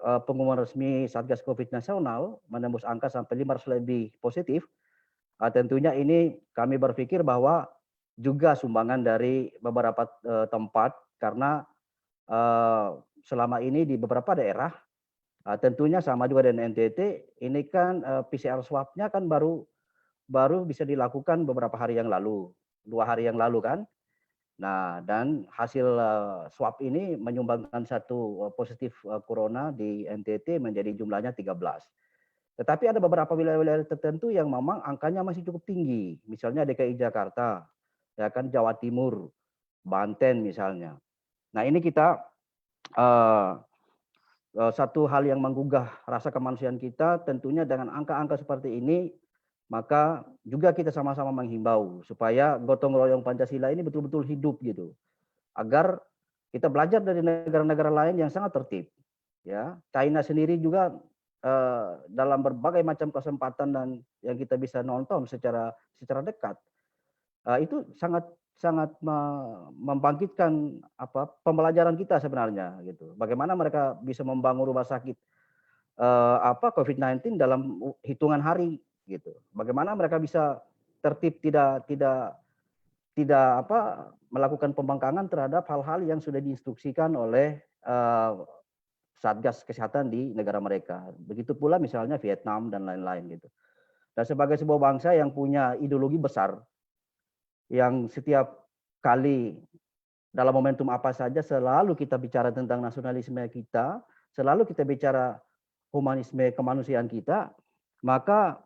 pengumuman resmi Satgas Covid Nasional menembus angka sampai 500 lebih positif, tentunya ini kami berpikir bahwa juga sumbangan dari beberapa tempat karena selama ini di beberapa daerah tentunya sama juga dengan NTT ini kan PCR swab-nya kan baru bisa dilakukan beberapa hari yang lalu, 2 hari yang lalu kan. Nah, dan hasil swab ini menyumbangkan satu positif corona di NTT menjadi jumlahnya 13. Tetapi ada beberapa wilayah-wilayah tertentu yang memang angkanya masih cukup tinggi. Misalnya DKI Jakarta, ya kan Jawa Timur, Banten misalnya. Nah, ini kita satu hal yang menggugah rasa kemanusiaan kita tentunya dengan angka-angka seperti ini maka juga kita sama-sama menghimbau supaya gotong royong Pancasila ini betul-betul hidup gitu. Agar kita belajar dari negara-negara lain yang sangat tertib. Ya, China sendiri juga dalam berbagai macam kesempatan dan yang kita bisa nonton secara dekat itu sangat sangat membangkitkan pembelajaran kita sebenarnya gitu. Bagaimana mereka bisa membangun rumah sakit COVID-19 dalam hitungan hari gitu. Bagaimana mereka bisa tertib tidak melakukan pembangkangan terhadap hal-hal yang sudah diinstruksikan oleh Satgas Kesehatan di negara mereka. Begitu pula misalnya Vietnam dan lain-lain gitu. Dan sebagai sebuah bangsa yang punya ideologi besar yang setiap kali dalam momentum apa saja selalu kita bicara tentang nasionalisme kita, selalu kita bicara humanisme kemanusiaan kita, maka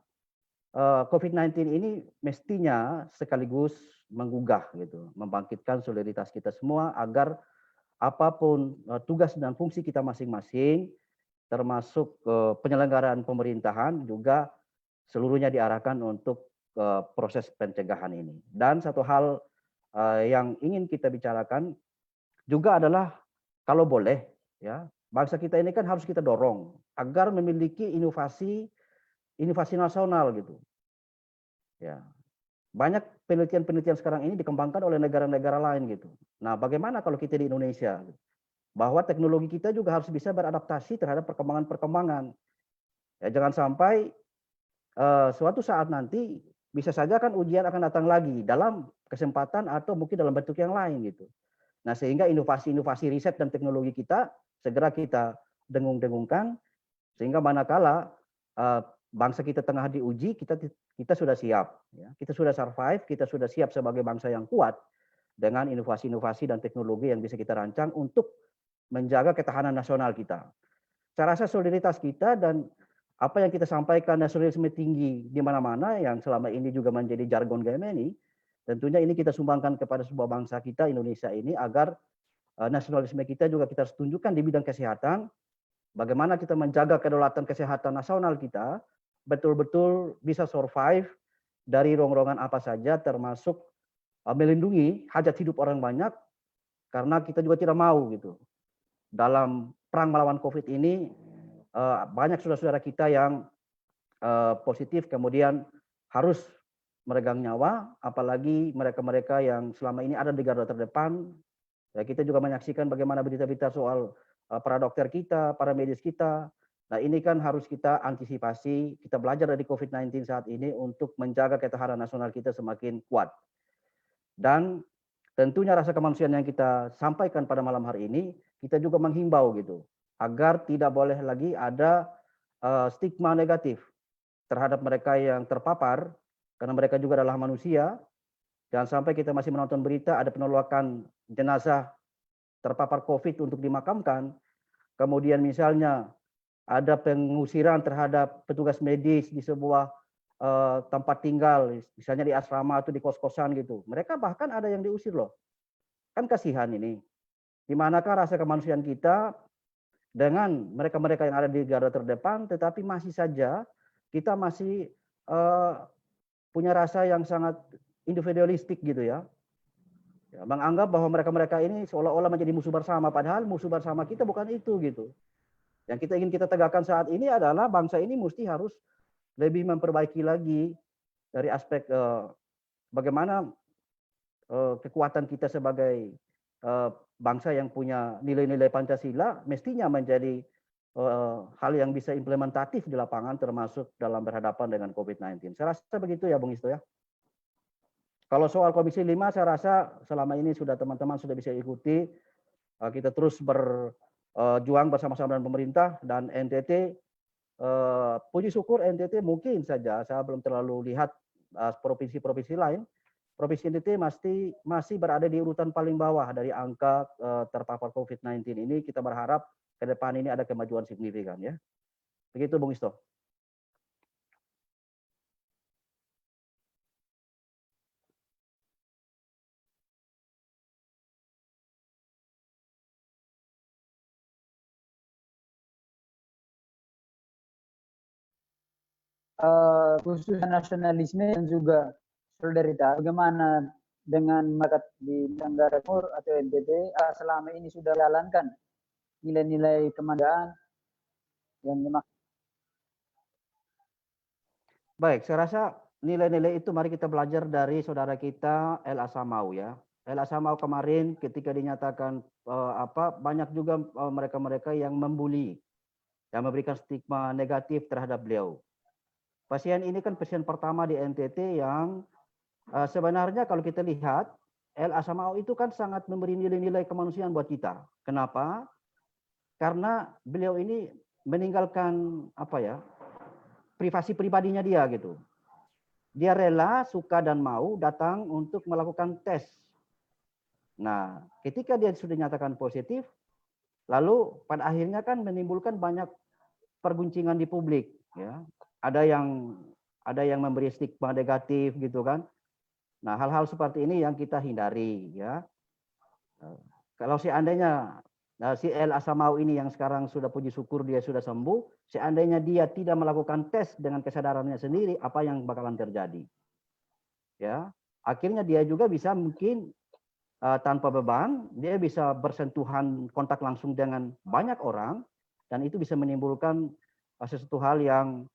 COVID-19 ini mestinya sekaligus menggugah gitu, membangkitkan solidaritas kita semua agar apapun tugas dan fungsi kita masing-masing, termasuk penyelenggaraan pemerintahan juga seluruhnya diarahkan untuk proses pencegahan ini. Dan satu hal yang ingin kita bicarakan juga adalah kalau boleh ya bangsa kita ini kan harus kita dorong agar memiliki inovasi nasional gitu. Ya. Banyak penelitian-penelitian sekarang ini dikembangkan oleh negara-negara lain gitu. Nah, bagaimana kalau kita di Indonesia? Bahwa teknologi kita juga harus bisa beradaptasi terhadap perkembangan-perkembangan. Ya, jangan sampai suatu saat nanti bisa saja kan ujian akan datang lagi dalam kesempatan atau mungkin dalam bentuk yang lain gitu. Nah, sehingga inovasi-inovasi riset dan teknologi kita segera kita dengung-dengungkan sehingga manakala bangsa kita tengah diuji, kita sudah siap, ya. Kita sudah survive, kita sudah siap sebagai bangsa yang kuat dengan inovasi-inovasi dan teknologi yang bisa kita rancang untuk menjaga ketahanan nasional kita. Saya rasa solidaritas kita dan apa yang kita sampaikan nasionalisme tinggi di mana-mana yang selama ini juga menjadi jargon GMNI, tentunya ini kita sumbangkan kepada sebuah bangsa kita Indonesia ini agar nasionalisme kita juga kita harus tunjukkan di bidang kesehatan, bagaimana kita menjaga kedaulatan kesehatan nasional kita betul-betul bisa survive dari rongrongan apa saja termasuk melindungi hajat hidup orang banyak karena kita juga tidak mau gitu. Dalam perang melawan Covid ini banyak saudara-saudara kita yang positif kemudian harus meregang nyawa, apalagi mereka-mereka yang selama ini ada di garda terdepan. Ya, kita juga menyaksikan bagaimana berita-berita soal para dokter kita, para medis kita. Nah, ini kan harus kita antisipasi, kita belajar dari COVID-19 saat ini untuk menjaga ketahanan nasional kita semakin kuat. Dan tentunya rasa kemanusiaan yang kita sampaikan pada malam hari ini, kita juga menghimbau gitu, agar tidak boleh lagi ada stigma negatif terhadap mereka yang terpapar, karena mereka juga adalah manusia. Jangan sampai kita masih menonton berita ada penolakan jenazah terpapar COVID untuk dimakamkan, kemudian misalnya ada pengusiran terhadap petugas medis di sebuah tempat tinggal, misalnya di asrama atau di kos-kosan gitu. Mereka bahkan ada yang diusir loh. Kan kasihan ini. Di manakah rasa kemanusiaan kita dengan mereka-mereka yang ada di garda terdepan, tetapi masih saja kita masih punya rasa yang sangat individualistik gitu ya. Menganggap bahwa mereka-mereka ini seolah-olah menjadi musuh bersama, padahal musuh bersama kita bukan itu gitu. Yang kita ingin kita tegakkan saat ini adalah bangsa ini mesti harus lebih memperbaiki lagi dari aspek bagaimana kekuatan kita sebagai bangsa yang punya nilai-nilai Pancasila mestinya menjadi hal yang bisa implementatif di lapangan termasuk dalam berhadapan dengan COVID-19. Saya rasa begitu ya Bung Isto ya. Kalau soal Komisi 5 saya rasa selama ini sudah teman-teman sudah bisa ikuti, kita terus berjuang bersama-sama dengan pemerintah dan NTT, puji syukur NTT mungkin saja, saya belum terlalu lihat provinsi-provinsi lain, Provinsi NTT masih berada di urutan paling bawah dari angka terpapar COVID-19 ini. Kita berharap ke depan ini ada kemajuan signifikan ya. Begitu Bung Isto. Khusus nasionalisme dan juga solidaritas. Bagaimana dengan masyarakat di Tenggara Timur atau NTT selama ini sudah jalankan nilai-nilai kemanusiaan yang dimaksud? Baik, saya rasa nilai-nilai itu mari kita belajar dari saudara kita El Asamau ya. El Asamau kemarin ketika dinyatakan banyak juga mereka-mereka yang membuli, yang memberikan stigma negatif terhadap beliau. Pasien ini kan pasien pertama di NTT yang sebenarnya kalau kita lihat El Asamau itu kan sangat memberi nilai-nilai kemanusiaan buat kita. Kenapa? Karena beliau ini meninggalkan privasi pribadinya dia gitu. Dia rela, suka dan mau datang untuk melakukan tes. Nah, ketika dia sudah dinyatakan positif, lalu pada akhirnya kan menimbulkan banyak perguncingan di publik ya. Ada yang memberi stigma negatif gitu kan. Nah, hal-hal seperti ini yang kita hindari ya. Kalau seandainya si El Asamau ini yang sekarang sudah puji syukur dia sudah sembuh, seandainya dia tidak melakukan tes dengan kesadarannya sendiri, apa yang bakalan terjadi? Ya, akhirnya dia juga bisa mungkin tanpa beban, dia bisa bersentuhan kontak langsung dengan banyak orang dan itu bisa menimbulkan sesuatu hal yang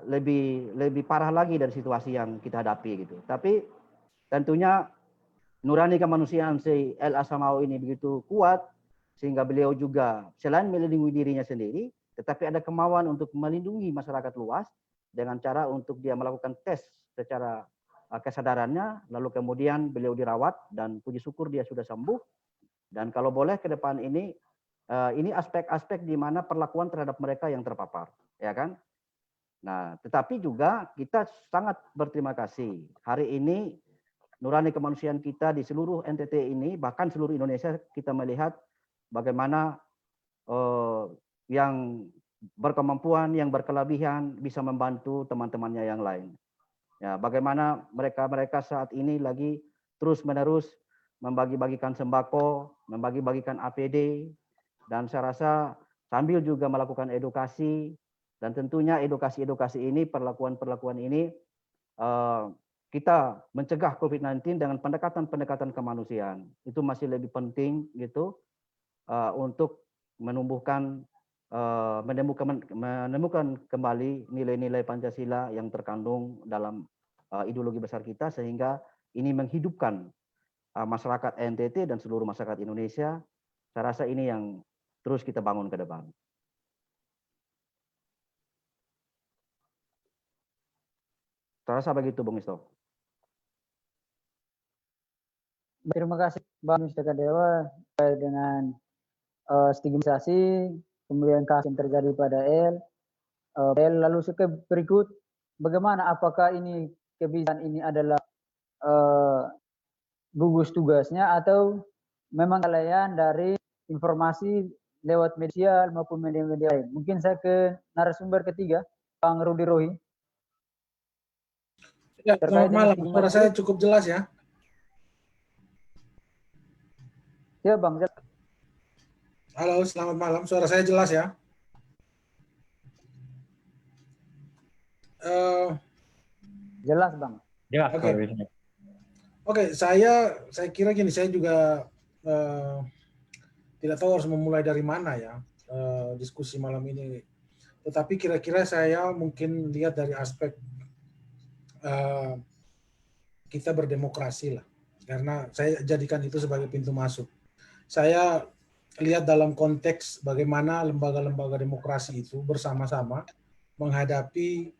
lebih parah lagi dari situasi yang kita hadapi gitu. Tapi tentunya nurani kemanusiaan si El Asamau ini begitu kuat sehingga beliau juga selain melindungi dirinya sendiri, tetapi ada kemauan untuk melindungi masyarakat luas dengan cara untuk dia melakukan tes secara kesadarannya, lalu kemudian beliau dirawat dan puji syukur dia sudah sembuh. Dan kalau boleh ke depan ini aspek-aspek di mana perlakuan terhadap mereka yang terpapar, ya kan? Nah, tetapi juga kita sangat berterima kasih. Hari ini nurani kemanusiaan kita di seluruh NTT ini, bahkan seluruh Indonesia, kita melihat bagaimana yang berkemampuan, yang berkelebihan bisa membantu teman-temannya yang lain. Ya, bagaimana mereka saat ini lagi terus-menerus membagi-bagikan sembako, membagi-bagikan APD, dan saya rasa sambil juga melakukan edukasi, dan tentunya edukasi-edukasi ini, perlakuan-perlakuan ini, kita mencegah COVID-19 dengan pendekatan-pendekatan kemanusiaan. Itu masih lebih penting gitu untuk menemukan kembali nilai-nilai Pancasila yang terkandung dalam ideologi besar kita, sehingga ini menghidupkan masyarakat NTT dan seluruh masyarakat Indonesia. Saya rasa ini yang terus kita bangun ke depan. Saya rasa begitu, Bung Isto. Terima kasih Bang Mustaka Dewa dengan stigmatisasi kemudian kasus yang terjadi pada El. Lalu berikut, bagaimana apakah ini kebijakan ini adalah gugus tugasnya atau memang kelalaian dari informasi lewat media maupun media-media lain? Mungkin saya ke narasumber ketiga, Bang Rudi Rohi. Ya, selamat malam. Suara saya cukup jelas ya? Ya Bang. Halo, selamat malam. Suara saya jelas ya? Jelas Bang. Jelas. Oke, saya kira gini, saya juga tidak tahu harus memulai dari mana ya diskusi malam ini. Tetapi kira-kira saya mungkin lihat dari aspek kita berdemokrasi lah, karena saya jadikan itu sebagai pintu masuk. Saya lihat dalam konteks bagaimana lembaga-lembaga demokrasi itu bersama-sama menghadapi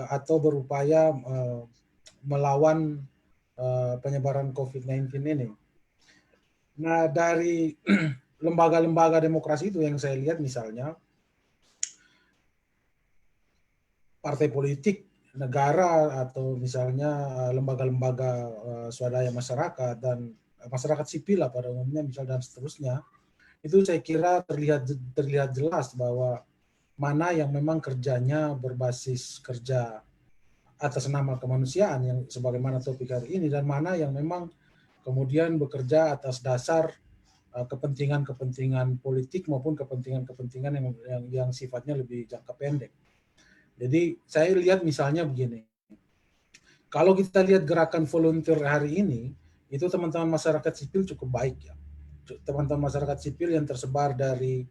atau berupaya melawan penyebaran COVID-19 ini. Nah, dari lembaga-lembaga demokrasi itu yang saya lihat misalnya partai politik, negara, atau misalnya lembaga-lembaga swadaya masyarakat dan masyarakat sipil lah pada umumnya misal dan seterusnya, itu saya kira terlihat jelas bahwa mana yang memang kerjanya berbasis kerja atas nama kemanusiaan yang sebagaimana topik hari ini, dan mana yang memang kemudian bekerja atas dasar kepentingan-kepentingan politik maupun kepentingan-kepentingan yang sifatnya lebih jangka pendek. Jadi saya lihat misalnya begini, kalau kita lihat gerakan volunteer hari ini, itu teman-teman masyarakat sipil cukup baik ya. Teman-teman masyarakat sipil yang tersebar dari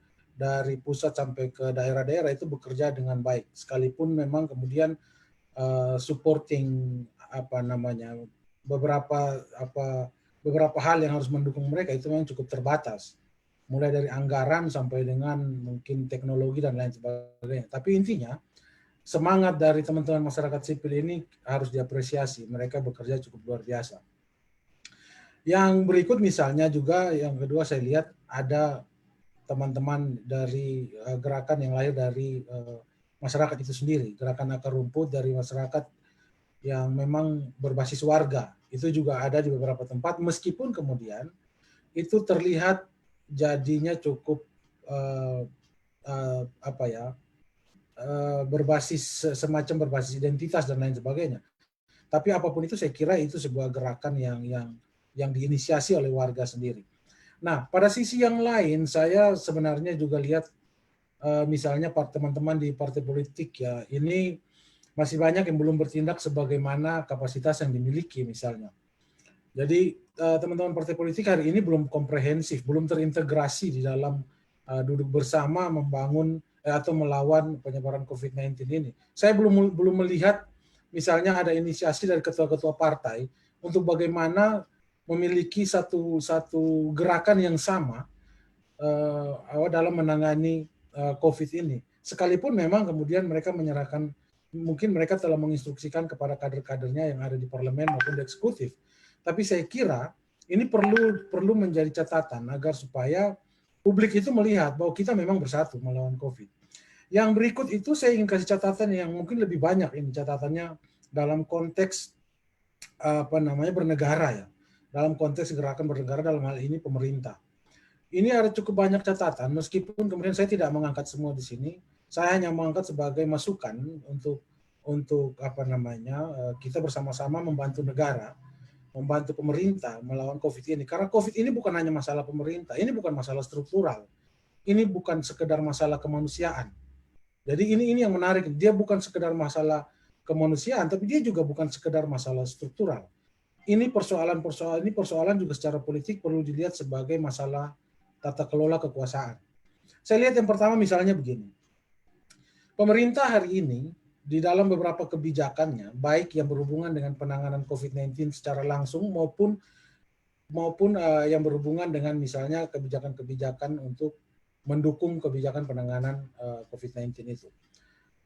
pusat sampai ke daerah-daerah itu bekerja dengan baik. Sekalipun memang kemudian supporting beberapa hal yang harus mendukung mereka itu memang cukup terbatas. Mulai dari anggaran sampai dengan mungkin teknologi dan lain sebagainya. Tapi intinya semangat dari teman-teman masyarakat sipil ini harus diapresiasi. Mereka bekerja cukup luar biasa. Yang berikut misalnya juga, yang kedua saya lihat ada teman-teman dari gerakan yang lahir dari masyarakat itu sendiri. Gerakan akar rumput dari masyarakat yang memang berbasis warga. Itu juga ada di beberapa tempat, meskipun kemudian itu terlihat jadinya cukup berbasis semacam berbasis identitas dan lain sebagainya. Tapi apapun itu saya kira itu sebuah gerakan yang diinisiasi oleh warga sendiri. Nah, pada sisi yang lain saya sebenarnya juga lihat misalnya teman-teman di partai politik ya, ini masih banyak yang belum bertindak sebagaimana kapasitas yang dimiliki misalnya. Jadi teman-teman partai politik hari ini belum komprehensif, belum terintegrasi di dalam duduk bersama membangun atau melawan penyebaran COVID-19 ini. Saya belum melihat misalnya ada inisiasi dari ketua-ketua partai untuk bagaimana memiliki satu gerakan yang sama dalam menangani COVID ini. Sekalipun memang kemudian mereka menyerahkan, mungkin mereka telah menginstruksikan kepada kader-kadernya yang ada di parlemen maupun di eksekutif. Tapi saya kira ini perlu menjadi catatan agar supaya publik itu melihat bahwa kita memang bersatu melawan COVID. Yang berikut itu saya ingin kasih catatan yang mungkin lebih banyak ini catatannya dalam konteks bernegara ya. Dalam konteks gerakan bernegara, dalam hal ini pemerintah. Ini ada cukup banyak catatan, meskipun kemudian saya tidak mengangkat semua di sini. Saya hanya mengangkat sebagai masukan untuk kita bersama-sama membantu negara, membantu pemerintah melawan COVID ini. Karena COVID ini bukan hanya masalah pemerintah, ini bukan masalah struktural, ini bukan sekedar masalah kemanusiaan. Jadi ini yang menarik, dia bukan sekedar masalah kemanusiaan, tapi dia juga bukan sekedar masalah struktural. Ini persoalan juga secara politik perlu dilihat sebagai masalah tata kelola kekuasaan. Saya lihat yang pertama misalnya begini. Pemerintah hari ini di dalam beberapa kebijakannya, baik yang berhubungan dengan penanganan COVID-19 secara langsung maupun yang berhubungan dengan misalnya kebijakan-kebijakan untuk mendukung kebijakan penanganan COVID-19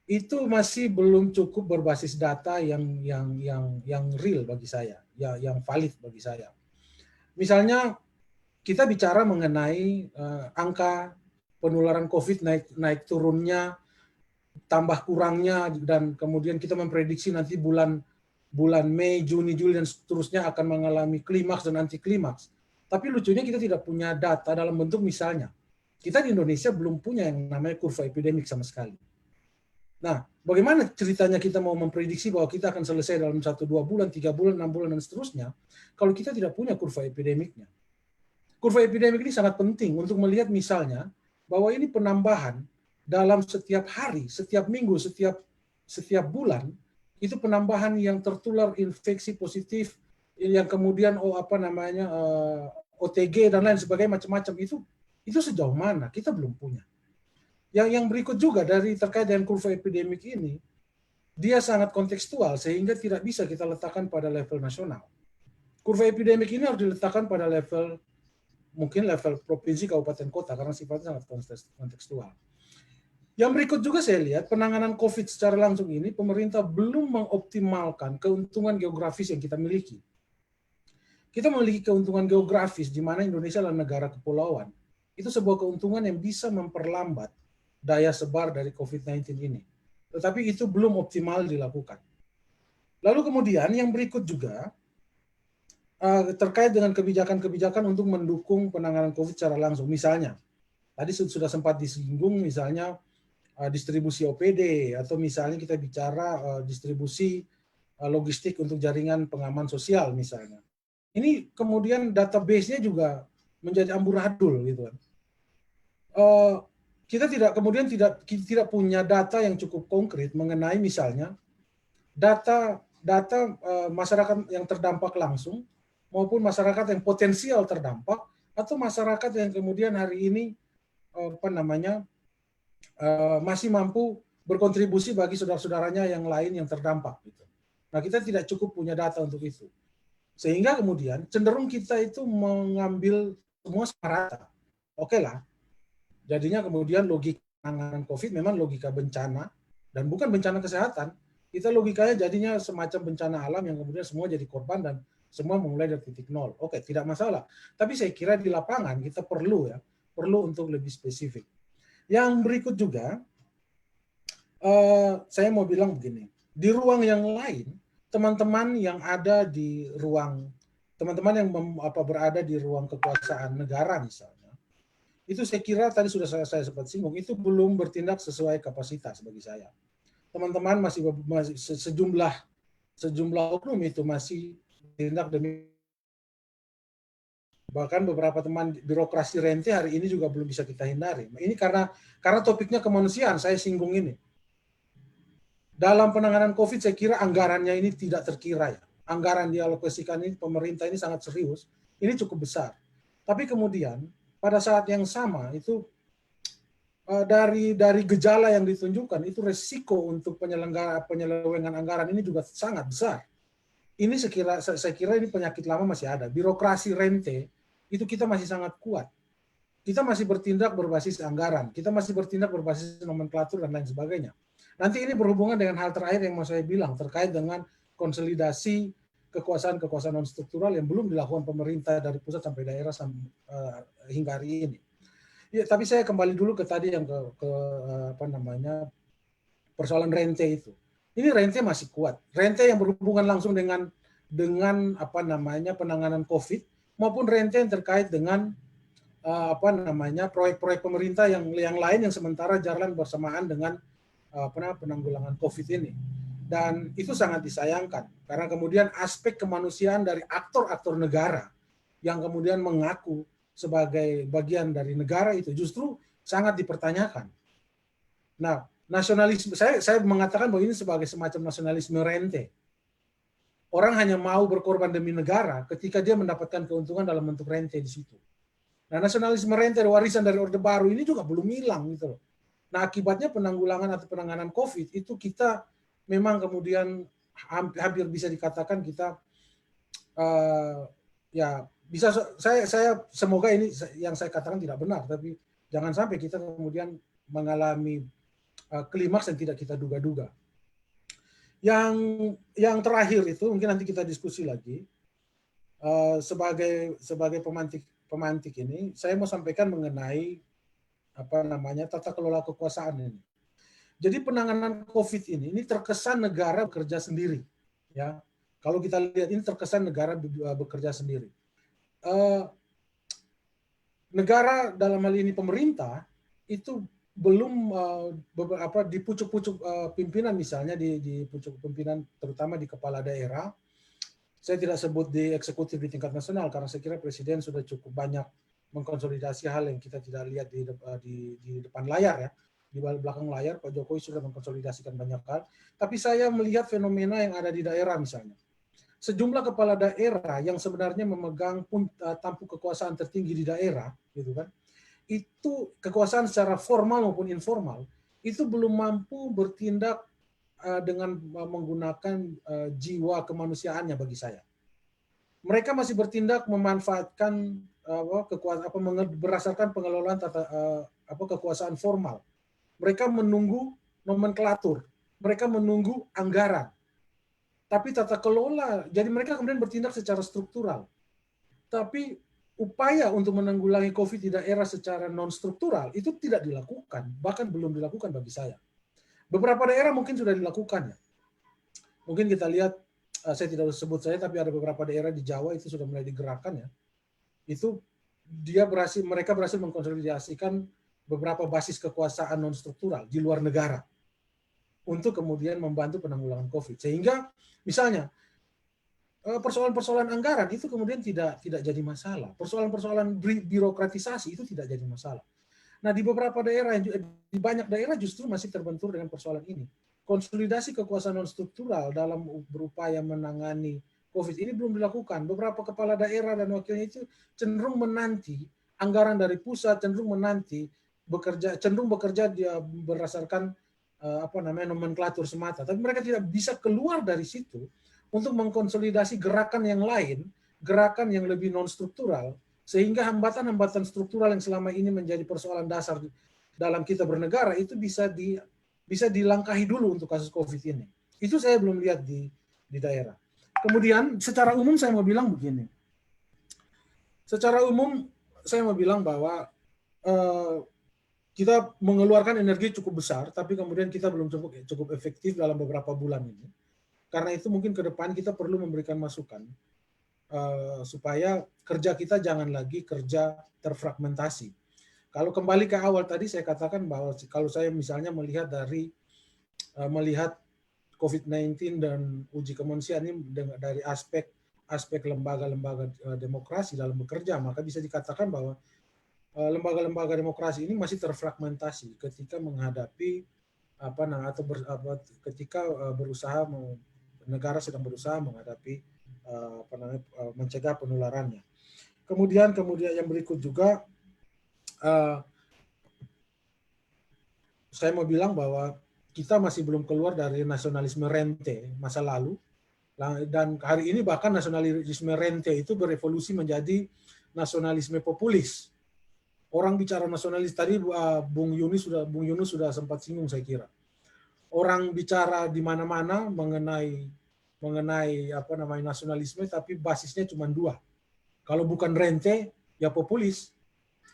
itu masih belum cukup berbasis data yang real bagi saya, yang valid bagi saya. Misalnya kita bicara mengenai angka penularan COVID naik turunnya, tambah kurangnya, dan kemudian kita memprediksi nanti bulan Mei, Juni, Juli dan seterusnya akan mengalami klimaks dan anti klimaks. Tapi lucunya kita tidak punya data dalam bentuk misalnya kita di Indonesia belum punya yang namanya kurva epidemik sama sekali. Nah, bagaimana ceritanya kita mau memprediksi bahwa kita akan selesai dalam 1-2 bulan, 3 bulan, 6 bulan dan seterusnya kalau kita tidak punya kurva epidemiknya. Kurva epidemik ini sangat penting untuk melihat misalnya bahwa ini penambahan dalam setiap hari, setiap minggu, setiap bulan, itu penambahan yang tertular infeksi positif yang kemudian OTG dan lain sebagainya macam-macam itu sejauh mana kita belum punya. Yang berikut juga dari terkait dengan kurva epidemik ini, dia sangat kontekstual sehingga tidak bisa kita letakkan pada level nasional. Kurva epidemik ini harus diletakkan pada level mungkin level provinsi, kabupaten, kota, karena sifatnya sangat kontekstual. Yang berikut juga saya lihat penanganan COVID secara langsung ini pemerintah belum mengoptimalkan keuntungan geografis yang kita miliki. Kita memiliki keuntungan geografis di mana Indonesia adalah negara kepulauan. Itu sebuah keuntungan yang bisa memperlambat daya sebar dari COVID-19 ini. Tetapi itu belum optimal dilakukan. Lalu kemudian yang berikut juga terkait dengan kebijakan-kebijakan untuk mendukung penanganan COVID secara langsung. Misalnya, tadi sudah sempat disinggung misalnya distribusi OPD, atau misalnya kita bicara distribusi logistik untuk jaringan pengaman sosial misalnya. Ini kemudian database-nya juga menjadi amburadul gitu kan. Kita tidak punya data yang cukup konkret mengenai misalnya data masyarakat yang terdampak langsung maupun masyarakat yang potensial terdampak, atau masyarakat yang kemudian hari ini masih mampu berkontribusi bagi saudara-saudaranya yang lain yang terdampak gitu. Nah, kita tidak cukup punya data untuk itu. Sehingga kemudian cenderung kita itu mengambil semua sama rata. Oke lah. Jadinya kemudian logika penanganan COVID memang logika bencana dan bukan bencana kesehatan. Kita logikanya jadinya semacam bencana alam yang kemudian semua jadi korban dan semua memulai dari titik nol. Oke, tidak masalah. Tapi saya kira di lapangan kita perlu untuk lebih spesifik. Yang berikut juga, saya mau bilang begini, di ruang yang lain, teman-teman yang ada di ruang, teman-teman yang berada di ruang kekuasaan negara misalnya, itu saya kira tadi sudah saya sempat singgung, itu belum bertindak sesuai kapasitas bagi saya. Teman-teman masih sejumlah oknum itu masih bertindak demi, bahkan beberapa teman birokrasi rente hari ini juga belum bisa kita hindari. Ini karena topiknya kemanusiaan, saya singgung ini. Dalam penanganan COVID saya kira anggarannya ini tidak terkira ya. Anggaran dialokasikan ini pemerintah ini sangat serius, ini cukup besar. Tapi kemudian pada saat yang sama itu dari gejala yang ditunjukkan itu resiko untuk penyelewengan anggaran ini juga sangat besar. Ini saya kira ini penyakit lama masih ada. Birokrasi rente itu kita masih sangat kuat. Kita masih bertindak berbasis anggaran, kita masih bertindak berbasis nomenklatur dan lain sebagainya. Nanti ini berhubungan dengan hal terakhir yang mau saya bilang terkait dengan konsolidasi kekuasaan non struktural yang belum dilakukan pemerintah dari pusat sampai daerah hingga hari ini. Ya, tapi saya kembali dulu ke tadi yang ke persoalan rente itu. Ini rente masih kuat. Rente yang berhubungan langsung dengan penanganan COVID maupun rente yang terkait dengan proyek-proyek pemerintah yang lain yang sementara jalan bersamaan dengan penanggulangan COVID ini. Dan itu sangat disayangkan karena kemudian aspek kemanusiaan dari aktor-aktor negara yang kemudian mengaku sebagai bagian dari negara itu justru sangat dipertanyakan. Nah, nasionalisme, saya mengatakan bahwa ini sebagai semacam nasionalisme rente. Orang hanya mau berkorban demi negara ketika dia mendapatkan keuntungan dalam bentuk rente di situ. Nah, nasionalisme rente warisan dari Orde Baru ini juga belum hilang gitu loh. Nah, akibatnya penanggulangan atau penanganan COVID itu kita memang kemudian hampir bisa dikatakan kita bisa saya semoga ini yang saya katakan tidak benar, tapi jangan sampai kita kemudian mengalami klimaks yang tidak kita duga-duga. Yang terakhir itu mungkin nanti kita diskusi lagi sebagai pemantik ini, saya mau sampaikan mengenai tata kelola kekuasaan ini. Jadi penanganan COVID ini terkesan negara bekerja sendiri, ya. Kalau kita lihat ini terkesan negara bekerja sendiri. Negara dalam hal ini pemerintah itu belum di pucuk-pucuk pimpinan misalnya di pucuk pimpinan terutama di kepala daerah. Saya tidak sebut di eksekutif di tingkat nasional karena saya kira presiden sudah cukup banyak mengkonsolidasi hal yang kita tidak lihat di depan layar ya. Di belakang layar Pak Jokowi sudah mengkonsolidasikan banyak hal. Tapi saya melihat fenomena yang ada di daerah misalnya. Sejumlah kepala daerah yang sebenarnya memegang tampuk kekuasaan tertinggi di daerah, gitu kan? Itu kekuasaan secara formal maupun informal itu belum mampu bertindak dengan menggunakan jiwa kemanusiaannya bagi saya. Mereka masih bertindak memanfaatkan berdasarkan pengelolaan kekuasaan formal. Mereka menunggu nomenklatur, mereka menunggu anggaran. Tapi tata kelola, jadi mereka kemudian bertindak secara struktural. Tapi upaya untuk menanggulangi COVID di daerah secara non-struktural itu tidak dilakukan, bahkan belum dilakukan bagi saya. Beberapa daerah mungkin sudah dilakukan ya. Mungkin kita lihat, saya tidak usah sebut saya, tapi ada beberapa daerah di Jawa itu sudah mulai digerakkan ya. Itu mereka berhasil mengkonsolidasikan beberapa basis kekuasaan non struktural di luar negara untuk kemudian membantu penanggulangan COVID. Sehingga misalnya persoalan-persoalan anggaran itu kemudian tidak jadi masalah. Persoalan-persoalan birokratisasi itu tidak jadi masalah. Nah, di beberapa daerah, di banyak daerah justru masih terbentur dengan persoalan ini. Konsolidasi kekuasaan non struktural dalam berupaya menangani COVID ini belum dilakukan. Beberapa kepala daerah dan wakilnya itu cenderung menanti anggaran dari pusat, cenderung bekerja dia berdasarkan nomenklatur semata. Tapi mereka tidak bisa keluar dari situ untuk mengkonsolidasi gerakan yang lain, gerakan yang lebih non struktural, sehingga hambatan-hambatan struktural yang selama ini menjadi persoalan dasar dalam kita bernegara itu bisa dilangkahi dulu untuk kasus COVID ini. Itu saya belum lihat di daerah. Kemudian secara umum saya mau bilang begini. Secara umum saya mau bilang bahwa kita mengeluarkan energi cukup besar, tapi kemudian kita belum cukup efektif dalam beberapa bulan ini. Karena itu mungkin ke depan kita perlu memberikan masukan supaya kerja kita jangan lagi kerja terfragmentasi. Kalau kembali ke awal tadi saya katakan bahwa kalau saya misalnya melihat COVID-19 dan uji kemanusiaan ini dari aspek lembaga-lembaga demokrasi dalam bekerja, maka bisa dikatakan bahwa lembaga-lembaga demokrasi ini masih terfragmentasi ketika menghadapi ketika negara sedang berusaha menghadapi mencegah penularannya. Kemudian yang berikut juga saya mau bilang bahwa kita masih belum keluar dari nasionalisme rente masa lalu, dan hari ini bahkan nasionalisme rente itu berevolusi menjadi nasionalisme populis. Orang bicara nasionalis tadi Bung Yunus sudah sempat singgung saya kira. Orang bicara di mana-mana mengenai nasionalisme, tapi basisnya cuma dua. Kalau bukan rente, ya populis.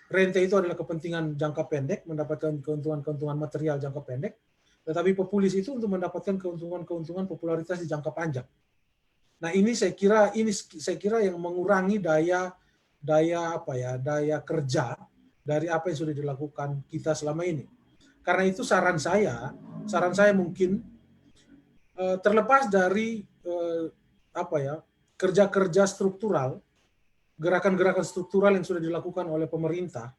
Rente itu adalah kepentingan jangka pendek, mendapatkan keuntungan material jangka pendek. Tetapi populis itu untuk mendapatkan keuntungan popularitas di jangka panjang. Nah, ini saya kira yang mengurangi daya kerja dari apa yang sudah dilakukan kita selama ini. Karena itu saran saya mungkin terlepas dari kerja-kerja struktural, gerakan-gerakan struktural yang sudah dilakukan oleh pemerintah,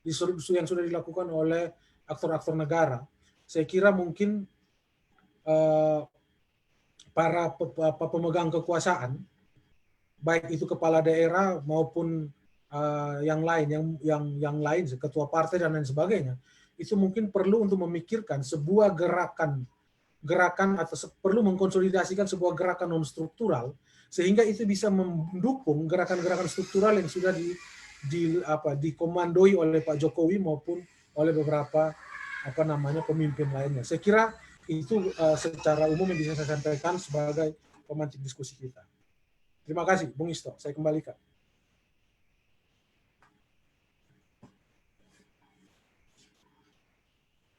yang sudah dilakukan oleh aktor-aktor negara, saya kira mungkin para pemegang kekuasaan, baik itu kepala daerah maupun yang lain, ketua partai dan lain sebagainya, itu mungkin perlu untuk memikirkan sebuah gerakan atau perlu mengkonsolidasikan sebuah gerakan non struktural sehingga itu bisa mendukung gerakan-gerakan struktural yang sudah dikomandoi oleh Pak Jokowi maupun oleh beberapa pemimpin lainnya. Saya kira itu secara umum yang bisa saya sampaikan sebagai pemancing diskusi kita. Terima kasih, Bung Isto. Saya kembalikan.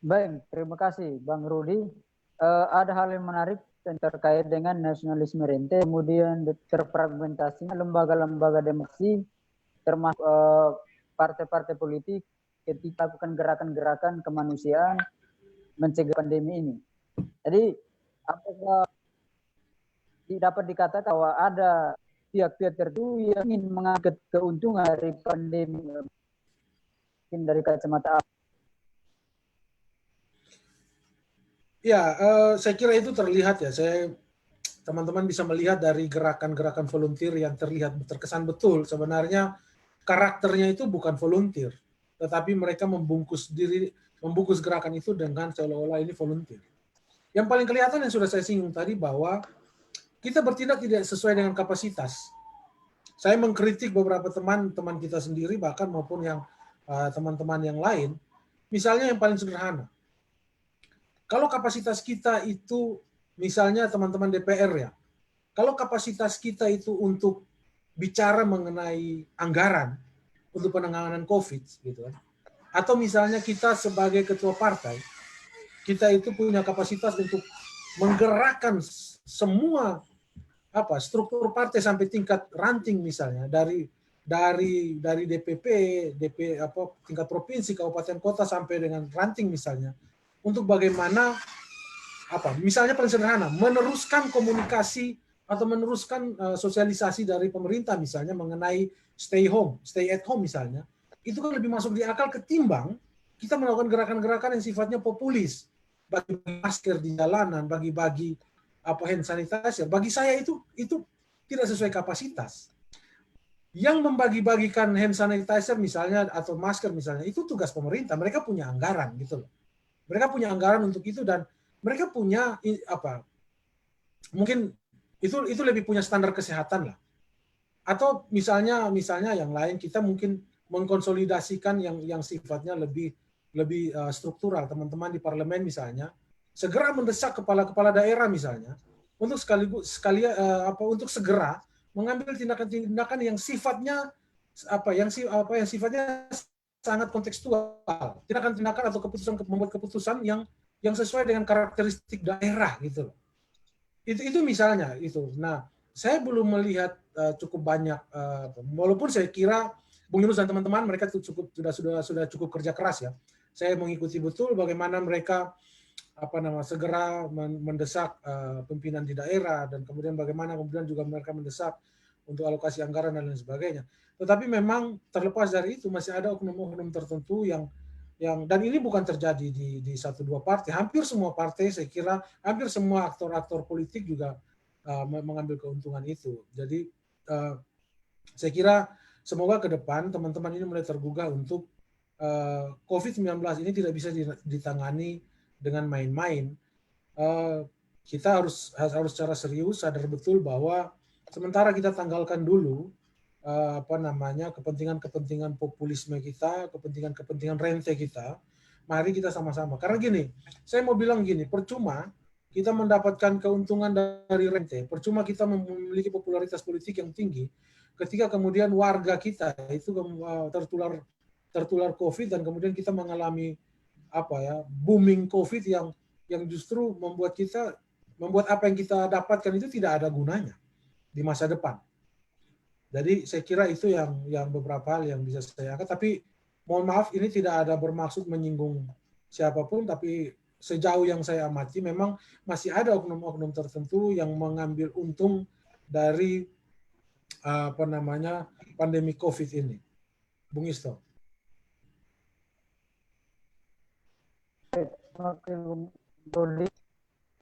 Baik, terima kasih Bang Rudi. Ada hal yang menarik yang terkait dengan nasionalisme rente, kemudian terfragmentasinya lembaga-lembaga demokrasi, termasuk partai-partai politik ketika melakukan gerakan-gerakan kemanusiaan mencegah pandemi ini. Jadi, apakah dapat dikatakan bahwa ada pihak-pihak tertentu yang ingin mengangkat keuntungan dari pandemi dari kacamata? Ya, saya kira itu terlihat ya. Teman-teman bisa melihat dari gerakan-gerakan volunteer yang terkesan betul. Sebenarnya karakternya itu bukan volunteer, tetapi mereka membungkus gerakan itu dengan seolah-olah ini volunteer. Yang paling kelihatan yang sudah saya singgung tadi bahwa kita bertindak tidak sesuai dengan kapasitas. saya mengkritik beberapa teman-teman kita sendiri bahkan maupun yang teman-teman yang lain. Misalnya yang paling sederhana, kalau kapasitas kita itu misalnya teman-teman DPR ya, kalau kapasitas kita itu untuk bicara mengenai anggaran untuk penanganan COVID gitu kan, atau misalnya kita sebagai ketua partai, kita itu punya kapasitas untuk menggerakkan semua struktur partai sampai tingkat ranting misalnya dari DPP, tingkat provinsi, kabupaten, kota sampai dengan ranting misalnya, untuk bagaimana misalnya paling sederhana meneruskan komunikasi atau meneruskan sosialisasi dari pemerintah misalnya mengenai stay at home misalnya, itu kan lebih masuk di akal ketimbang kita melakukan gerakan-gerakan yang sifatnya populis, bagi masker di jalanan, bagi-bagi hand sanitizer. Bagi saya itu tidak sesuai kapasitas. Yang membagi-bagikan hand sanitizer misalnya atau masker misalnya itu tugas pemerintah. Mereka punya anggaran gitu loh. Mereka punya anggaran untuk itu dan mereka punya mungkin itu lebih punya standar kesehatan lah. Atau misalnya yang lain kita mungkin mengkonsolidasikan yang sifatnya lebih struktural. Teman-teman di parlemen misalnya segera mendesak kepala-kepala daerah misalnya untuk untuk segera mengambil tindakan-tindakan yang sifatnya yang sifatnya sangat kontekstual, tindakan-tindakan atau membuat keputusan yang sesuai dengan karakteristik daerah gitu loh. Itu misalnya itu. Nah, saya belum melihat cukup banyak walaupun saya kira Bung Yunus dan teman-teman mereka sudah cukup kerja keras ya. Saya mengikuti betul bagaimana mereka segera mendesak pimpinan di daerah dan kemudian bagaimana juga mereka mendesak untuk alokasi anggaran dan lain sebagainya. Tetapi memang terlepas dari itu masih ada oknum-oknum tertentu yang dan ini bukan terjadi di satu dua partai, hampir semua partai saya kira, hampir semua aktor-aktor politik juga mengambil keuntungan itu. Jadi saya kira semoga ke depan teman-teman ini mulai tergugah untuk COVID-19 ini tidak bisa ditangani dengan main-main. Kita harus secara serius sadar betul bahwa sementara kita tanggalkan dulu kepentingan populisme kita, kepentingan rente kita, mari kita sama-sama. Karena gini, saya mau bilang gini, percuma kita mendapatkan keuntungan dari rente, percuma kita memiliki popularitas politik yang tinggi, ketika kemudian warga kita itu tertular COVID dan kemudian kita mengalami booming COVID yang justru membuat apa yang kita dapatkan itu tidak ada gunanya di masa depan. Jadi saya kira itu yang beberapa hal yang bisa saya angkat. Tapi mohon maaf ini tidak ada bermaksud menyinggung siapapun, tapi sejauh yang saya amati memang masih ada oknum-oknum tertentu yang mengambil untung dari pandemi COVID ini. Bung Isto.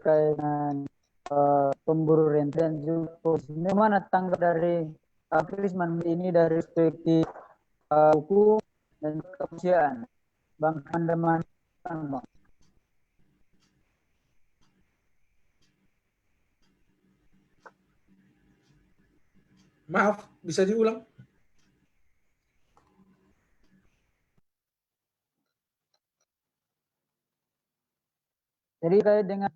Dengan pemburu rente dan juga bagaimana tanggap dari Krisman ini dari perspektif hukum dan kemanusiaan, Bang Kandaman, Bang. Maaf, bisa diulang? Jadi kait dengan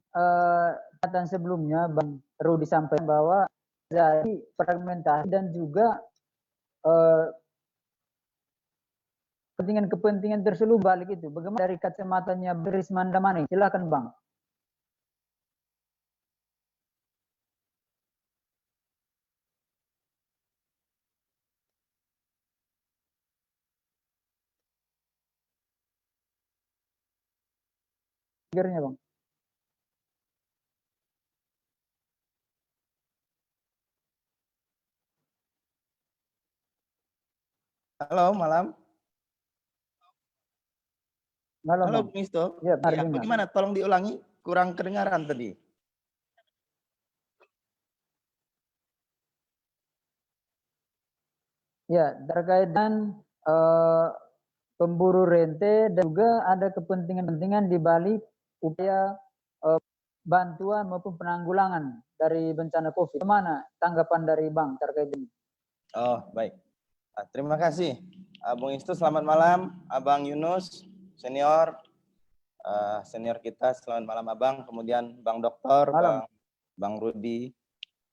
catatan sebelumnya Bang Rudi sampaikan bahwa jadi fragmentasi dan juga kepentingan terselubung balik itu. Bagaimana dari kacamatanya Krisman Damani? Silakan Bang. Pikirnya Bang. Halo, malam. Malam, Halo, Bang. Bung Isto. Ya, bagaimana? Tolong diulangi, kurang kedengaran tadi. Ya, terkait dengan pemburu rente dan juga ada kepentingan-kepentingan di balik upaya bantuan maupun penanggulangan dari bencana COVID. Bagaimana tanggapan dari Bang terkait ini? Oh, baik. Terima kasih. Bung Istu, selamat malam. Abang Yunus, senior. Senior kita, selamat malam Abang. Kemudian Bang Doktor, Malam. Bang Rudi.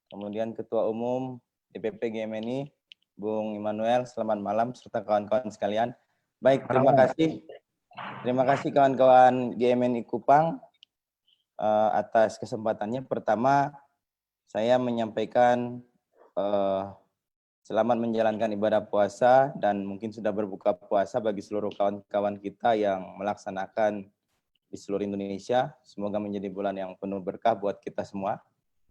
Kemudian Ketua Umum DPP GMNI, Bung Immanuel, selamat malam. Serta kawan-kawan sekalian. Baik, terima kasih. Terima kasih kawan-kawan GMNI Kupang atas kesempatannya. Pertama, saya menyampaikan selamat menjalankan ibadah puasa dan mungkin sudah berbuka puasa bagi seluruh kawan-kawan kita yang melaksanakan di seluruh Indonesia. Semoga menjadi bulan yang penuh berkah buat kita semua.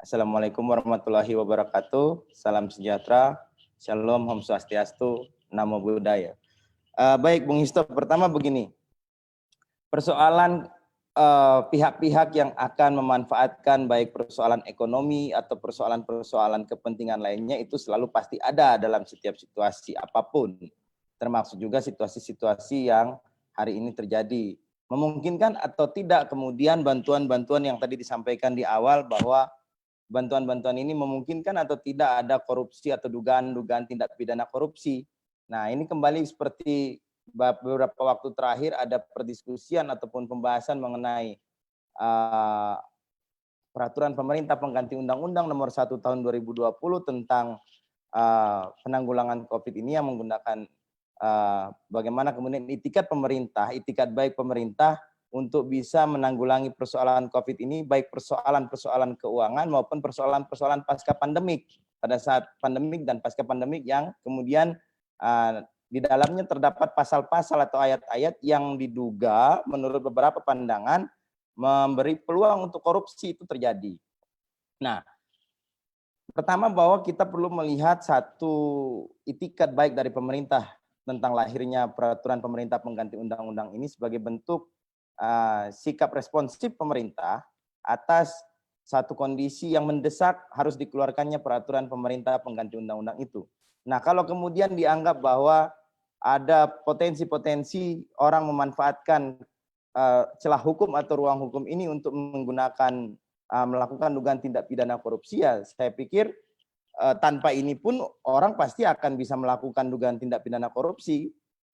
Assalamualaikum warahmatullahi wabarakatuh. Salam sejahtera. Shalom, Om Swastiastu, Namo Buddhaya. Baik, Bung Histo, pertama begini. Persoalan pihak-pihak yang akan memanfaatkan baik persoalan ekonomi atau persoalan-persoalan kepentingan lainnya itu selalu pasti ada dalam setiap situasi apapun, termasuk juga situasi-situasi yang hari ini terjadi. Memungkinkan atau tidak kemudian bantuan-bantuan yang tadi disampaikan di awal bahwa bantuan-bantuan ini memungkinkan atau tidak ada korupsi atau dugaan-dugaan tindak pidana korupsi. Nah, ini kembali seperti beberapa waktu terakhir ada perdiskusian ataupun pembahasan mengenai peraturan pemerintah pengganti Undang-Undang Nomor 1 Tahun 2020 tentang penanggulangan COVID ini yang menggunakan bagaimana kemudian itikat pemerintah, itikat baik pemerintah untuk bisa menanggulangi persoalan COVID ini, baik persoalan-persoalan keuangan maupun persoalan-persoalan pasca pandemik. Pada saat pandemik dan pasca pandemik yang kemudian di dalamnya terdapat pasal-pasal atau ayat-ayat yang diduga menurut beberapa pandangan memberi peluang untuk korupsi itu terjadi. Nah, pertama bahwa kita perlu melihat satu itikat baik dari pemerintah tentang lahirnya peraturan pemerintah pengganti undang-undang ini sebagai bentuk sikap responsif pemerintah atas satu kondisi yang mendesak harus dikeluarkannya peraturan pemerintah pengganti undang-undang itu. Nah, kalau kemudian dianggap bahwa ada potensi-potensi orang memanfaatkan celah hukum atau ruang hukum ini untuk menggunakan melakukan dugaan tindak pidana korupsi, ya saya pikir tanpa ini pun orang pasti akan bisa melakukan dugaan tindak pidana korupsi.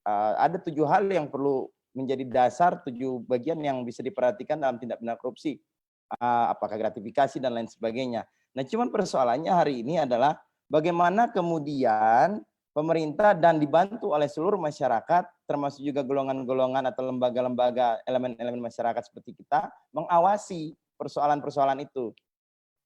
Ada 7 hal yang perlu menjadi dasar, 7 bagian yang bisa diperhatikan dalam tindak pidana korupsi. Apakah gratifikasi dan lain sebagainya. Nah, cuman persoalannya hari ini adalah bagaimana kemudian pemerintah dan dibantu oleh seluruh masyarakat, termasuk juga golongan-golongan atau lembaga-lembaga, elemen-elemen masyarakat seperti kita, mengawasi persoalan-persoalan itu.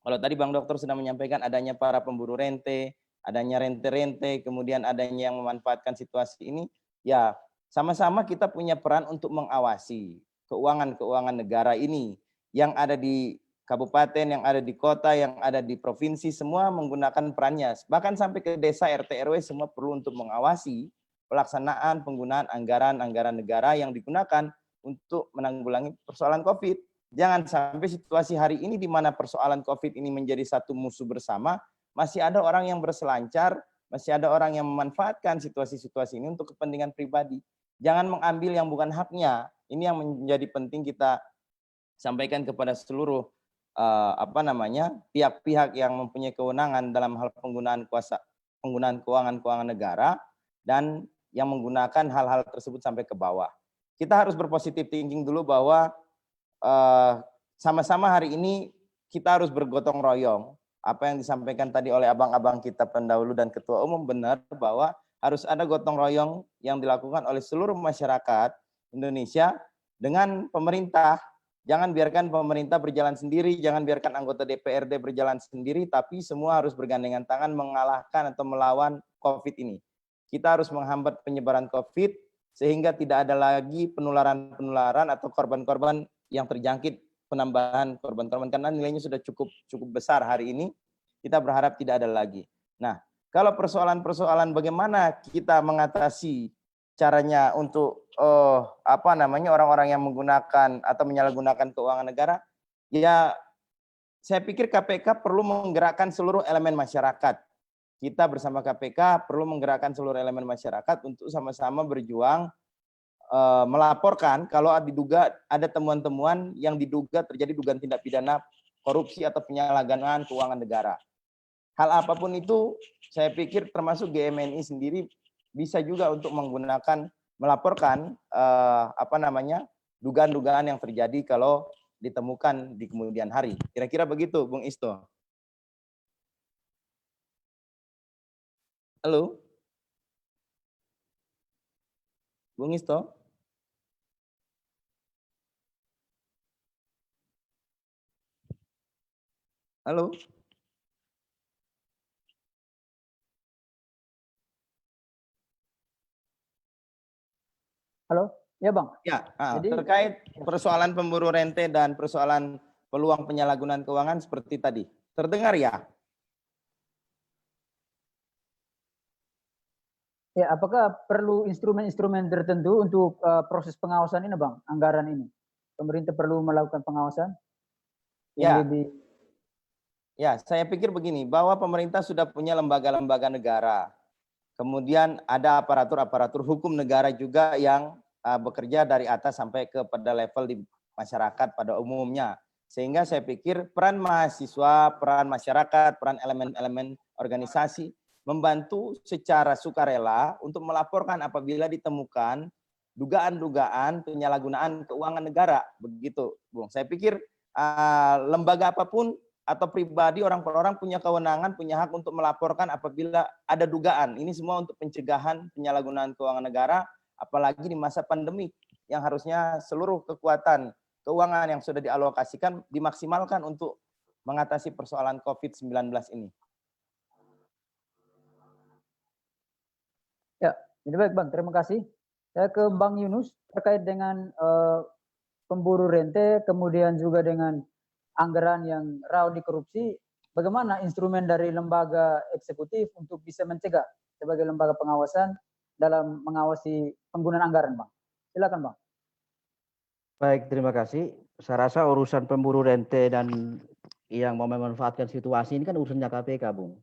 Kalau tadi Bang Dokter sudah menyampaikan adanya para pemburu rente, adanya rente-rente, kemudian adanya yang memanfaatkan situasi ini, ya sama-sama kita punya peran untuk mengawasi keuangan-keuangan negara ini yang ada di kabupaten, yang ada di kota, yang ada di provinsi, semua menggunakan perannya. Bahkan sampai ke desa, RT, RW, semua perlu untuk mengawasi pelaksanaan penggunaan anggaran-anggaran negara yang digunakan untuk menanggulangi persoalan COVID. Jangan sampai situasi hari ini di mana persoalan COVID ini menjadi satu musuh bersama, masih ada orang yang berselancar, masih ada orang yang memanfaatkan situasi-situasi ini untuk kepentingan pribadi. Jangan mengambil yang bukan haknya. Ini yang menjadi penting kita sampaikan kepada seluruh pihak-pihak yang mempunyai kewenangan dalam hal penggunaan keuangan negara dan yang menggunakan hal-hal tersebut sampai ke bawah. Kita harus berpositif thinking dulu bahwa sama-sama hari ini kita harus bergotong royong. Apa yang disampaikan tadi oleh abang-abang kita pendahulu dan ketua umum benar bahwa harus ada gotong royong yang dilakukan oleh seluruh masyarakat Indonesia dengan pemerintah. Jangan biarkan pemerintah berjalan sendiri, jangan biarkan anggota DPRD berjalan sendiri, tapi semua harus bergandengan tangan mengalahkan atau melawan COVID ini. Kita harus menghambat penyebaran COVID sehingga tidak ada lagi penularan-penularan atau korban-korban yang terjangkit, penambahan korban-korban karena nilainya sudah cukup besar hari ini. Kita berharap tidak ada lagi. Nah, kalau persoalan-persoalan bagaimana kita mengatasi caranya untuk orang-orang yang menggunakan atau menyalahgunakan keuangan negara, ya saya pikir KPK perlu menggerakkan seluruh elemen masyarakat. Kita bersama KPK perlu menggerakkan seluruh elemen masyarakat untuk sama-sama berjuang melaporkan kalau diduga ada temuan-temuan yang diduga terjadi dugaan tindak pidana korupsi atau penyalahgunaan keuangan negara. hal apapun itu saya pikir termasuk GMNI sendiri bisa juga untuk melaporkan dugaan-dugaan yang terjadi kalau ditemukan di kemudian hari. Kira-kira begitu, Bung Isto. Halo, Bung Isto. Halo. Halo, ya Bang. Ya, Jadi terkait persoalan pemburu rente dan persoalan peluang penyalahgunaan keuangan seperti tadi. Terdengar ya? ya, apakah perlu instrumen-instrumen tertentu untuk proses pengawasan ini, Bang? Anggaran ini, pemerintah perlu melakukan pengawasan yang lebih. Ya, saya pikir begini, bahwa pemerintah sudah punya lembaga-lembaga negara. Kemudian ada aparatur-aparatur hukum negara juga yang bekerja dari atas sampai kepada level di masyarakat pada umumnya. Sehingga saya pikir peran mahasiswa, peran masyarakat, peran elemen-elemen organisasi membantu secara sukarela untuk melaporkan apabila ditemukan dugaan-dugaan penyalahgunaan keuangan negara. Begitu, Bung. Saya pikir lembaga apapun atau pribadi orang per orang punya kewenangan, punya hak untuk melaporkan apabila ada dugaan. Ini semua untuk pencegahan penyalahgunaan keuangan negara, apalagi di masa pandemi yang harusnya seluruh kekuatan keuangan yang sudah dialokasikan dimaksimalkan untuk mengatasi persoalan COVID-19 ini. Ya, jadi baik Bang, terima kasih. Saya ke Bang Yunus terkait dengan pemburu rente, kemudian juga dengan anggaran yang rawan dikorupsi, bagaimana instrumen dari lembaga eksekutif untuk bisa mencegah sebagai lembaga pengawasan dalam mengawasi penggunaan anggaran, Bang? Silakan, Bang. Baik, terima kasih. Saya rasa urusan pemburu rente dan yang mau memanfaatkan situasi ini kan urusannya KPK, Bung.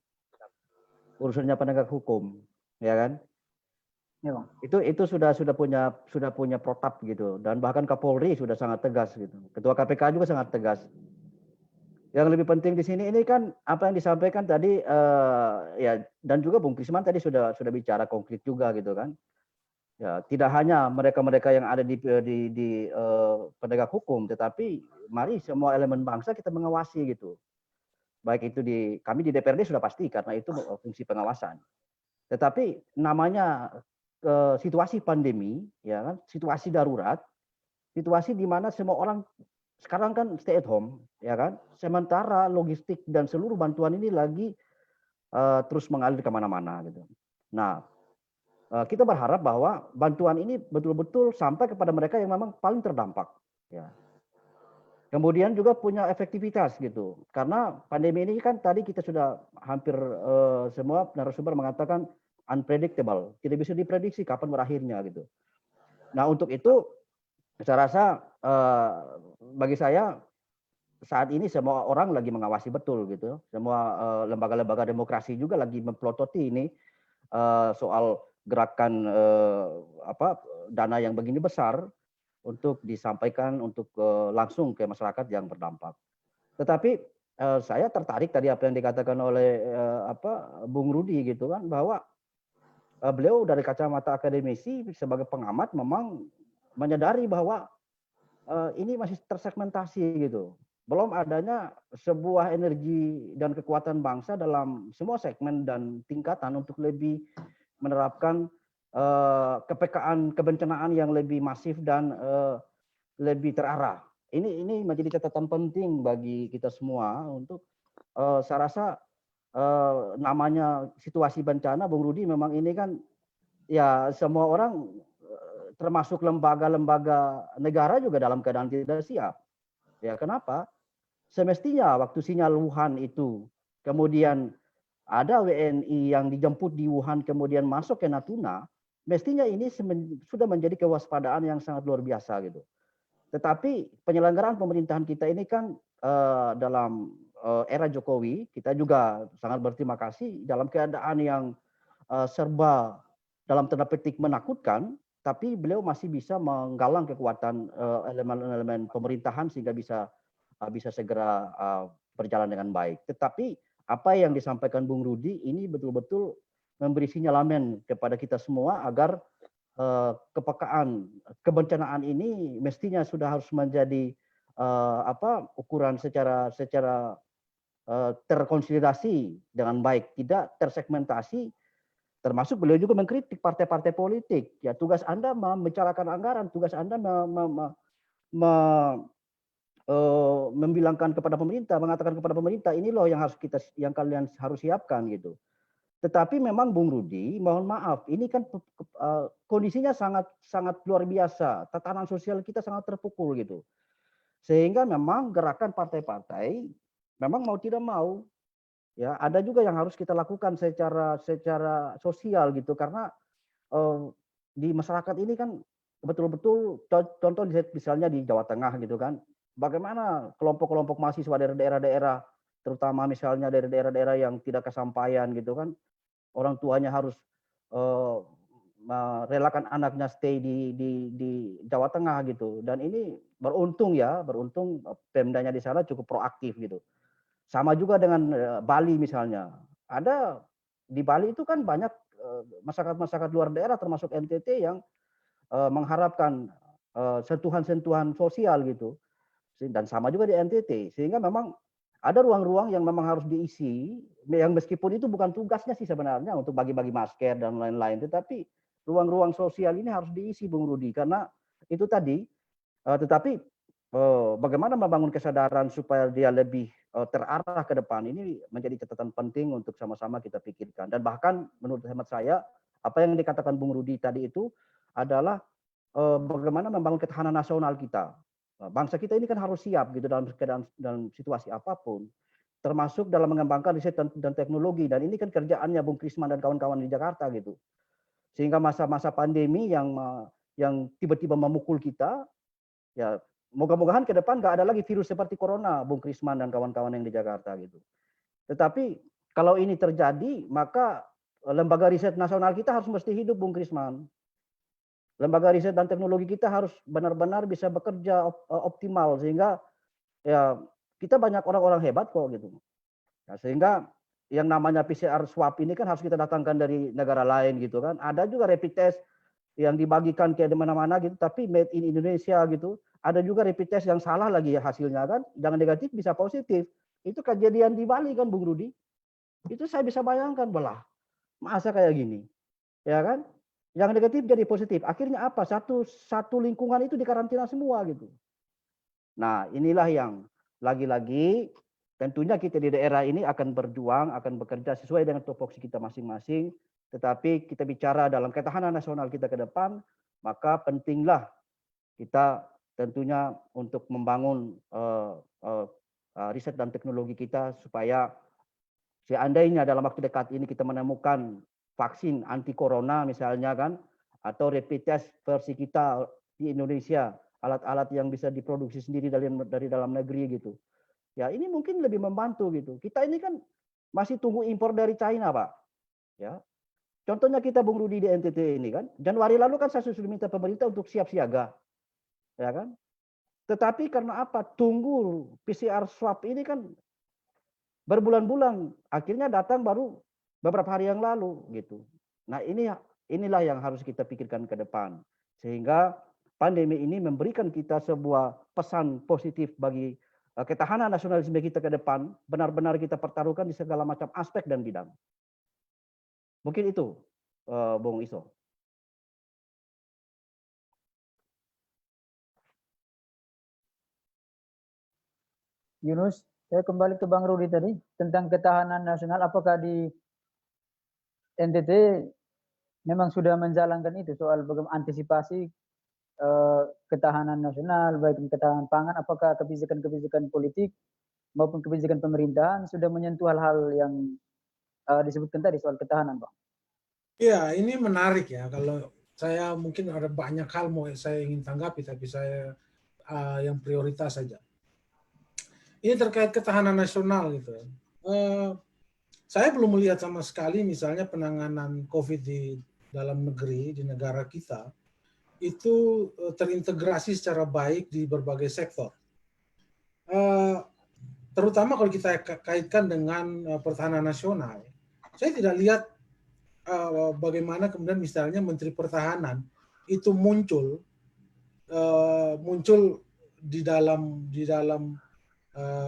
Urusannya penegak hukum, ya kan? Ya, Bang. Itu sudah punya protap gitu, dan bahkan Kapolri sudah sangat tegas gitu. Ketua KPK juga sangat tegas. Yang lebih penting di sini ini kan apa yang disampaikan tadi ya, dan juga Bung Krisman tadi sudah bicara konkret juga gitu kan. Ya, tidak hanya mereka-mereka yang ada di penegak hukum, tetapi mari semua elemen bangsa kita mengawasi gitu. Baik itu kami di DPRD sudah pasti karena itu fungsi pengawasan. Tetapi namanya situasi pandemi, ya kan, situasi darurat, situasi di mana semua orang sekarang kan stay at home, ya kan. Sementara logistik dan seluruh bantuan ini lagi terus mengalir kemana-mana gitu. Nah, kita berharap bahwa bantuan ini betul-betul sampai kepada mereka yang memang paling terdampak. Ya. Kemudian juga punya efektivitas gitu, karena pandemi ini kan tadi kita sudah hampir semua narasumber mengatakan unpredictable, tidak bisa diprediksi kapan berakhirnya gitu. Nah untuk itu saya rasa bagi saya saat ini semua orang lagi mengawasi betul gitu, semua lembaga-lembaga demokrasi juga lagi memplototi ini soal gerakan dana yang begini besar untuk disampaikan untuk langsung ke masyarakat yang terdampak. Tetapi saya tertarik tadi apa yang dikatakan oleh Bung Rudi gitu kan, bahwa beliau dari kacamata akademisi sebagai pengamat memang menyadari bahwa ini masih tersegmentasi gitu. Belum adanya sebuah energi dan kekuatan bangsa dalam semua segmen dan tingkatan untuk lebih menerapkan kepekaan kebencanaan yang lebih masif dan lebih terarah. Ini menjadi catatan penting bagi kita semua untuk saya rasa namanya situasi bencana, Bung Rudi, memang ini kan ya semua orang termasuk lembaga-lembaga negara juga dalam keadaan tidak siap. Ya kenapa? Semestinya waktu sinyal Wuhan itu, kemudian ada WNI yang dijemput di Wuhan kemudian masuk ke Natuna, mestinya ini sudah menjadi kewaspadaan yang sangat luar biasa gitu. Tetapi penyelenggaraan pemerintahan kita ini kan dalam era Jokowi, kita juga sangat berterima kasih dalam keadaan yang serba dalam tanda petik menakutkan, tapi beliau masih bisa menggalang kekuatan elemen-elemen pemerintahan sehingga bisa segera berjalan dengan baik. Tetapi apa yang disampaikan Bung Rudi ini betul-betul memberi sinyalemen kepada kita semua agar kepekaan kebencanaan ini mestinya sudah harus menjadi ukuran secara terkonsolidasi dengan baik, tidak tersegmentasi. Termasuk beliau juga mengkritik partai-partai politik. Ya, tugas Anda membicarakan anggaran, tugas Anda membilangkan kepada pemerintah, mengatakan kepada pemerintah, ini loh yang kalian harus siapkan gitu. Tetapi memang Bung Rudi, mohon maaf, ini kan kondisinya sangat luar biasa. Tatanan sosial kita sangat terpukul gitu. Sehingga memang gerakan partai-partai memang mau tidak mau, ya ada juga yang harus kita lakukan secara sosial gitu, karena di masyarakat ini kan betul-betul contoh misalnya di Jawa Tengah gitu kan, bagaimana kelompok-kelompok mahasiswa dari daerah-daerah, terutama misalnya dari daerah-daerah yang tidak kesampaian gitu kan, orang tuanya harus merelakan anaknya stay di Jawa Tengah gitu, dan ini beruntung Pemdanya di sana cukup proaktif gitu. Sama juga dengan Bali misalnya. Ada di Bali itu kan banyak masyarakat-masyarakat luar daerah termasuk NTT yang mengharapkan sentuhan-sentuhan sosial gitu. Dan sama juga di NTT. Sehingga memang ada ruang-ruang yang memang harus diisi, yang meskipun itu bukan tugasnya sih sebenarnya untuk bagi-bagi masker dan lain-lain, tetapi ruang-ruang sosial ini harus diisi, Bung Rudi, karena itu tadi. Tetapi bagaimana membangun kesadaran supaya dia lebih terarah ke depan, ini menjadi catatan penting untuk sama-sama kita pikirkan. Dan bahkan menurut hemat saya, apa yang dikatakan Bung Rudi tadi itu adalah bagaimana membangun ketahanan nasional kita. Bangsa kita ini kan harus siap gitu dalam situasi apapun, termasuk dalam mengembangkan riset dan teknologi. Dan ini kan kerjaannya Bung Krisman dan kawan-kawan di Jakarta gitu. Sehingga masa-masa pandemi yang tiba-tiba memukul kita, ya moga-mogahan ke depan nggak ada lagi virus seperti corona, Bung Krisman dan kawan-kawan yang di Jakarta gitu. Tetapi kalau ini terjadi, maka lembaga riset nasional kita harus mesti hidup, Bung Krisman. Lembaga riset dan teknologi kita harus benar-benar bisa bekerja optimal, sehingga ya kita banyak orang-orang hebat kok gitu. Nah, sehingga yang namanya PCR swab ini kan harus kita datangkan dari negara lain gitu kan. Ada juga rapid test yang dibagikan ke mana-mana gitu, tapi made in Indonesia gitu. Ada juga rapid test yang salah lagi ya hasilnya kan, jangan negatif bisa positif. Itu kejadian di Bali kan, Bung Rudi. Itu saya bisa bayangkan, belah masa kayak gini, ya kan? Yang negatif jadi positif. Akhirnya apa? Satu lingkungan itu dikarantina semua gitu. Nah, inilah yang lagi-lagi tentunya kita di daerah ini akan berjuang, akan bekerja sesuai dengan tupoksi kita masing-masing. Tetapi kita bicara dalam ketahanan nasional kita ke depan, maka pentinglah kita tentunya untuk membangun riset dan teknologi kita supaya seandainya dalam waktu dekat ini kita menemukan vaksin anti corona misalnya kan, atau rapid test versi kita di Indonesia, alat-alat yang bisa diproduksi sendiri dari dalam negeri gitu. Ya ini mungkin lebih membantu gitu. Kita ini kan masih tunggu impor dari China, Pak. Ya. Contohnya kita Bung Rudi di NTT ini kan, Januari lalu kan saya sudah minta pemerintah untuk siap siaga. Ya kan? Tetapi karena apa? Tunggu PCR swab ini kan berbulan-bulan, akhirnya datang baru beberapa hari yang lalu gitu. Nah, inilah yang harus kita pikirkan ke depan. Sehingga pandemi ini memberikan kita sebuah pesan positif bagi ketahanan nasionalisme kita ke depan, benar-benar kita pertaruhkan di segala macam aspek dan bidang. Mungkin itu, Bung Iso. Yunus, saya kembali ke Bang Rudi tadi tentang ketahanan nasional. Apakah di NTT memang sudah menjalankan itu soal bagaimana antisipasi ketahanan nasional, baik ketahanan pangan, apakah kebijakan-kebijakan politik maupun kebijakan pemerintahan sudah menyentuh hal-hal yang disebutkan tadi soal ketahanan, Bang? Iya, ini menarik ya. Kalau saya mungkin ada banyak hal mau saya ingin tanggapi, tapi saya yang prioritas saja. Ini terkait ketahanan nasional gitu. Saya belum melihat sama sekali misalnya penanganan COVID di dalam negeri, di negara kita, itu terintegrasi secara baik di berbagai sektor. terutama kalau kita kaitkan dengan pertahanan nasional. Saya tidak lihat bagaimana kemudian misalnya Menteri Pertahanan itu muncul di dalam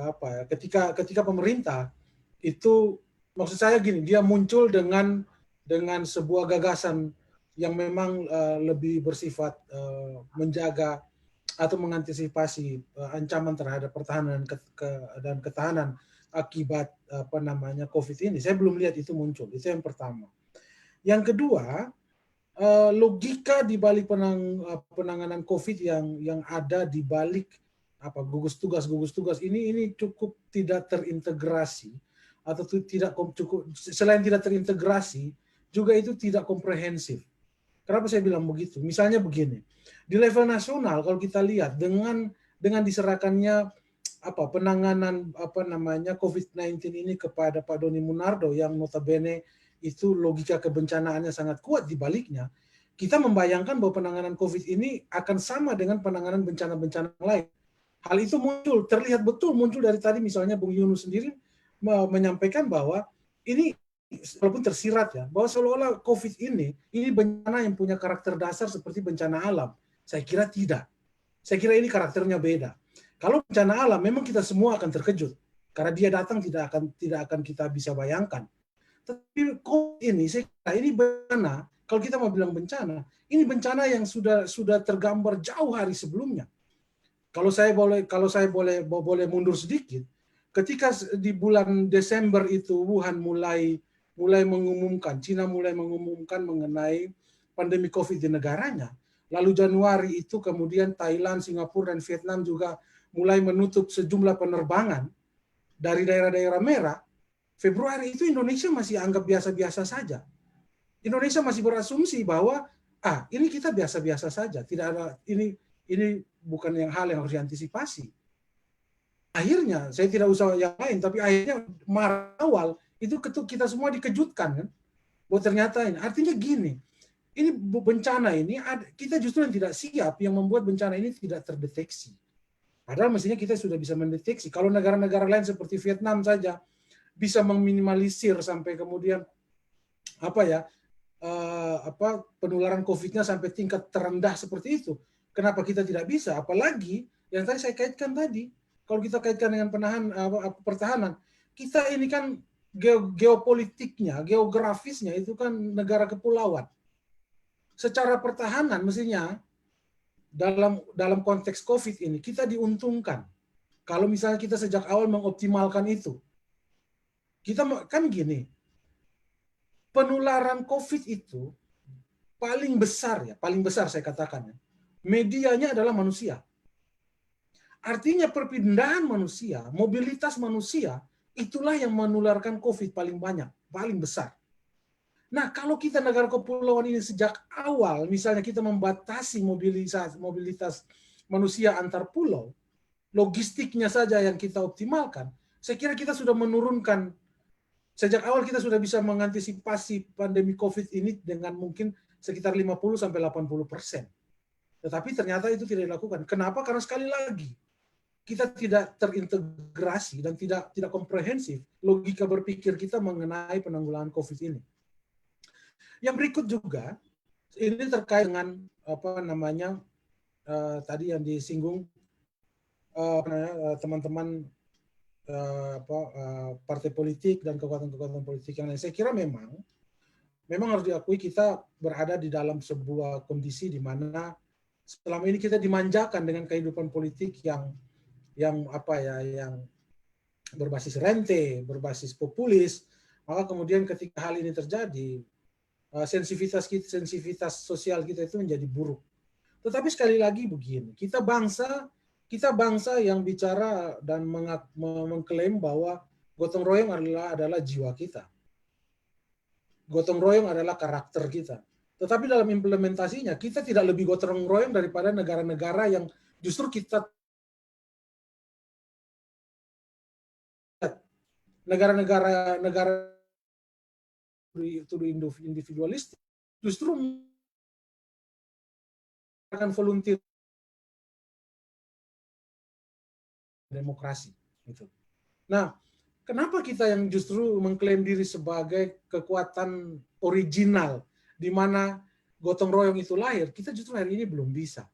apa ya, ketika pemerintah itu, maksud saya gini, dia muncul dengan sebuah gagasan yang memang lebih bersifat menjaga atau mengantisipasi ancaman terhadap pertahanan dan ketahanan akibat COVID ini. Saya belum lihat itu muncul. Itu yang pertama. Yang kedua, logika di balik penanganan COVID yang ada di balik gugus tugas ini cukup tidak terintegrasi, atau tidak cukup, selain tidak terintegrasi juga itu tidak komprehensif. Kenapa saya bilang begitu? Misalnya begini, di level nasional kalau kita lihat dengan diserahkannya penanganan COVID-19 ini kepada Pak Doni Munardo yang notabene itu logika kebencanaannya sangat kuat di baliknya, kita membayangkan bahwa penanganan COVID ini akan sama dengan penanganan bencana-bencana lain. Hal itu terlihat betul muncul dari tadi, misalnya Bung Yunus sendiri menyampaikan bahwa ini walaupun tersirat ya, bahwa seolah-olah COVID ini bencana yang punya karakter dasar seperti bencana alam. Saya kira tidak. Saya kira ini karakternya beda. Kalau bencana alam memang kita semua akan terkejut karena dia datang tidak akan kita bisa bayangkan. Tapi COVID ini saya kira ini bencana. Kalau kita mau bilang bencana, ini bencana yang sudah tergambar jauh hari sebelumnya. Kalau saya boleh mundur sedikit, ketika di bulan Desember itu Wuhan mulai mengumumkan, Cina mulai mengumumkan mengenai pandemi COVID di negaranya. Lalu Januari itu kemudian Thailand, Singapura, dan Vietnam juga mulai menutup sejumlah penerbangan dari daerah-daerah merah. Februari itu Indonesia masih anggap biasa-biasa saja. Indonesia masih berasumsi bahwa ini kita biasa-biasa saja, tidak ada ini bukan hal yang harus diantisipasi. Akhirnya saya tidak usah yang lain, tapi akhirnya Maret awal itu kita semua dikejutkan kan, bahwa ternyata ini artinya gini, ini bencana ini kita justru yang tidak siap, yang membuat bencana ini tidak terdeteksi. Padahal mestinya kita sudah bisa mendeteksi. Kalau negara-negara lain seperti Vietnam saja bisa meminimalisir sampai kemudian penularan COVID-nya sampai tingkat terendah seperti itu. Kenapa kita tidak bisa? Apalagi yang tadi saya kaitkan tadi, kalau kita kaitkan dengan pertahanan, kita ini kan geopolitiknya, geografisnya itu kan negara kepulauan. Secara pertahanan mestinya dalam konteks COVID ini kita diuntungkan. Kalau misalnya kita sejak awal mengoptimalkan itu. Kita kan gini, penularan COVID itu paling besar saya katakan, medianya adalah manusia. Artinya perpindahan manusia, mobilitas manusia, itulah yang menularkan COVID paling banyak, paling besar. Nah, kalau kita negara kepulauan ini sejak awal, misalnya kita membatasi mobilitas manusia antar pulau, logistiknya saja yang kita optimalkan, saya kira kita sudah menurunkan, sejak awal kita sudah bisa mengantisipasi pandemi COVID ini dengan mungkin sekitar 50-80%. Tetapi ternyata itu tidak dilakukan. Kenapa? Karena sekali lagi, kita tidak terintegrasi dan tidak komprehensif logika berpikir kita mengenai penanggulangan COVID ini. Yang berikut juga, ini terkait dengan tadi yang disinggung teman-teman partai politik dan kekuatan-kekuatan politik yang lain. Saya kira memang harus diakui kita berada di dalam sebuah kondisi di mana selama ini kita dimanjakan dengan kehidupan politik yang berbasis rente, berbasis populis. Maka kemudian ketika hal ini terjadi, sensitivitas sosial kita itu menjadi buruk. Tetapi sekali lagi begini, kita bangsa yang bicara dan mengklaim bahwa gotong royong adalah jiwa kita. Gotong royong adalah karakter kita. Tetapi dalam implementasinya kita tidak lebih gotong royong daripada negara-negara yang justru kita negara itu individualistik justru akan volunteer demokrasi gitu. Nah, kenapa kita yang justru mengklaim diri sebagai kekuatan original di mana gotong royong itu lahir, kita justru hari ini belum bisa.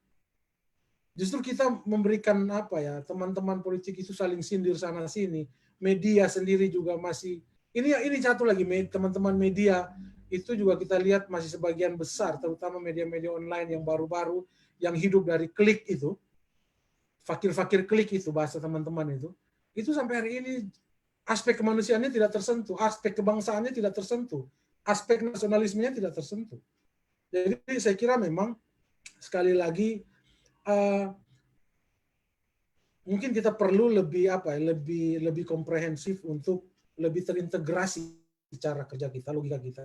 Justru kita memberikan apa ya, teman-teman politik itu saling sindir sana sini, media sendiri juga masih ini satu lagi teman-teman media itu juga kita lihat masih sebagian besar, terutama media-media online yang baru-baru yang hidup dari klik itu, fakir-fakir klik itu bahasa teman-teman itu sampai hari ini aspek kemanusiaannya tidak tersentuh, aspek kebangsaannya tidak tersentuh, aspek nasionalismenya tidak tersentuh. Jadi saya kira memang sekali lagi mungkin kita perlu lebih lebih komprehensif untuk lebih terintegrasi cara kerja kita, logika kita.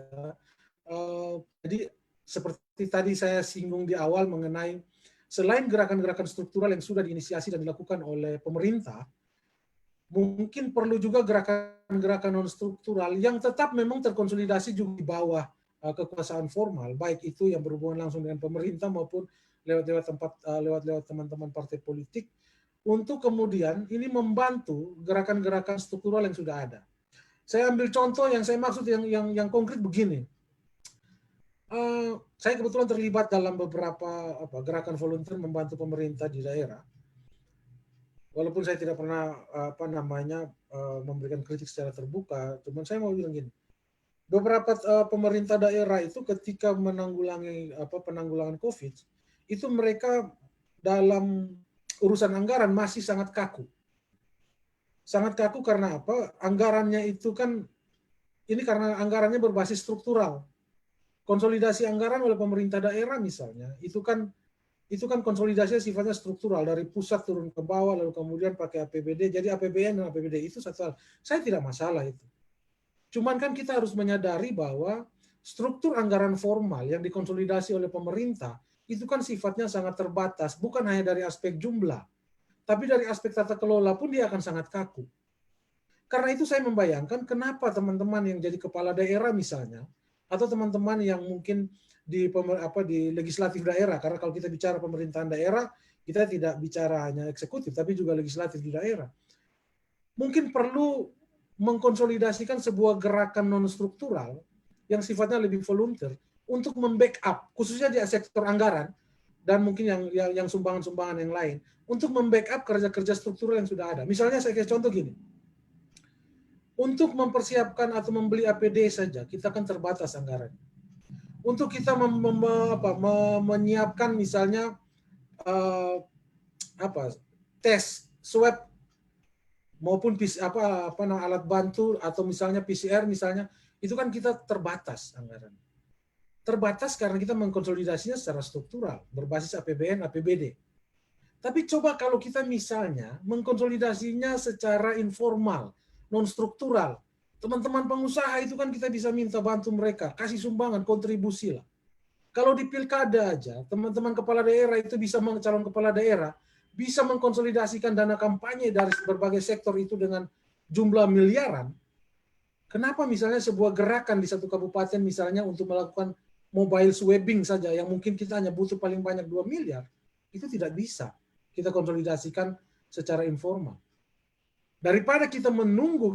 Jadi seperti tadi saya singgung di awal mengenai selain gerakan-gerakan struktural yang sudah diinisiasi dan dilakukan oleh pemerintah, mungkin perlu juga gerakan-gerakan non struktural yang tetap memang terkonsolidasi juga di bawah kekuasaan formal, baik itu yang berhubungan langsung dengan pemerintah maupun lewat teman-teman partai politik, untuk kemudian ini membantu gerakan-gerakan struktural yang sudah ada. Saya ambil contoh yang saya maksud yang konkret begini. Saya kebetulan terlibat dalam beberapa gerakan volunteer membantu pemerintah di daerah. Walaupun saya tidak pernah memberikan kritik secara terbuka, cuman saya mau bilang gini, beberapa pemerintah daerah itu ketika penanggulangan COVID, itu mereka dalam urusan anggaran masih sangat kaku. Sangat kaku karena apa? Anggarannya itu kan, ini karena anggarannya berbasis struktural. Konsolidasi anggaran oleh pemerintah daerah misalnya, itu kan konsolidasinya sifatnya struktural, dari pusat turun ke bawah, lalu kemudian pakai APBD, jadi APBN dan APBD itu satu hal. Saya tidak masalah itu. Cuman kan kita harus menyadari bahwa struktur anggaran formal yang dikonsolidasi oleh pemerintah, itu kan sifatnya sangat terbatas, bukan hanya dari aspek jumlah, tapi dari aspek tata kelola pun dia akan sangat kaku. Karena itu saya membayangkan kenapa teman-teman yang jadi kepala daerah misalnya, atau teman-teman yang mungkin di legislatif daerah, karena kalau kita bicara pemerintahan daerah, kita tidak bicara hanya eksekutif, tapi juga legislatif di daerah. Mungkin perlu mengkonsolidasikan sebuah gerakan non-struktural yang sifatnya lebih volunteer untuk membackup, khususnya di sektor anggaran, dan mungkin yang sumbangan-sumbangan yang lain, untuk membackup kerja-kerja struktural yang sudah ada. Misalnya saya kasih contoh gini, untuk mempersiapkan atau membeli APD saja, kita kan terbatas anggaran. Untuk kita menyiapkan misalnya tes swab maupun alat bantu atau misalnya PCR misalnya, itu kan kita terbatas anggaran. Terbatas karena kita mengkonsolidasinya secara struktural berbasis APBN, APBD. Tapi coba kalau kita misalnya mengkonsolidasinya secara informal, non struktural, teman-teman pengusaha itu kan kita bisa minta bantu mereka, kasih sumbangan, kontribusi lah. Kalau di pilkada aja, teman-teman kepala daerah itu bisa, calon kepala daerah, bisa mengkonsolidasikan dana kampanye dari berbagai sektor itu dengan jumlah miliaran. Kenapa misalnya sebuah gerakan di satu kabupaten misalnya untuk melakukan mobile swabbing saja, yang mungkin kita hanya butuh paling banyak 2 miliar, itu tidak bisa kita konsolidasikan secara informal. Daripada kita menunggu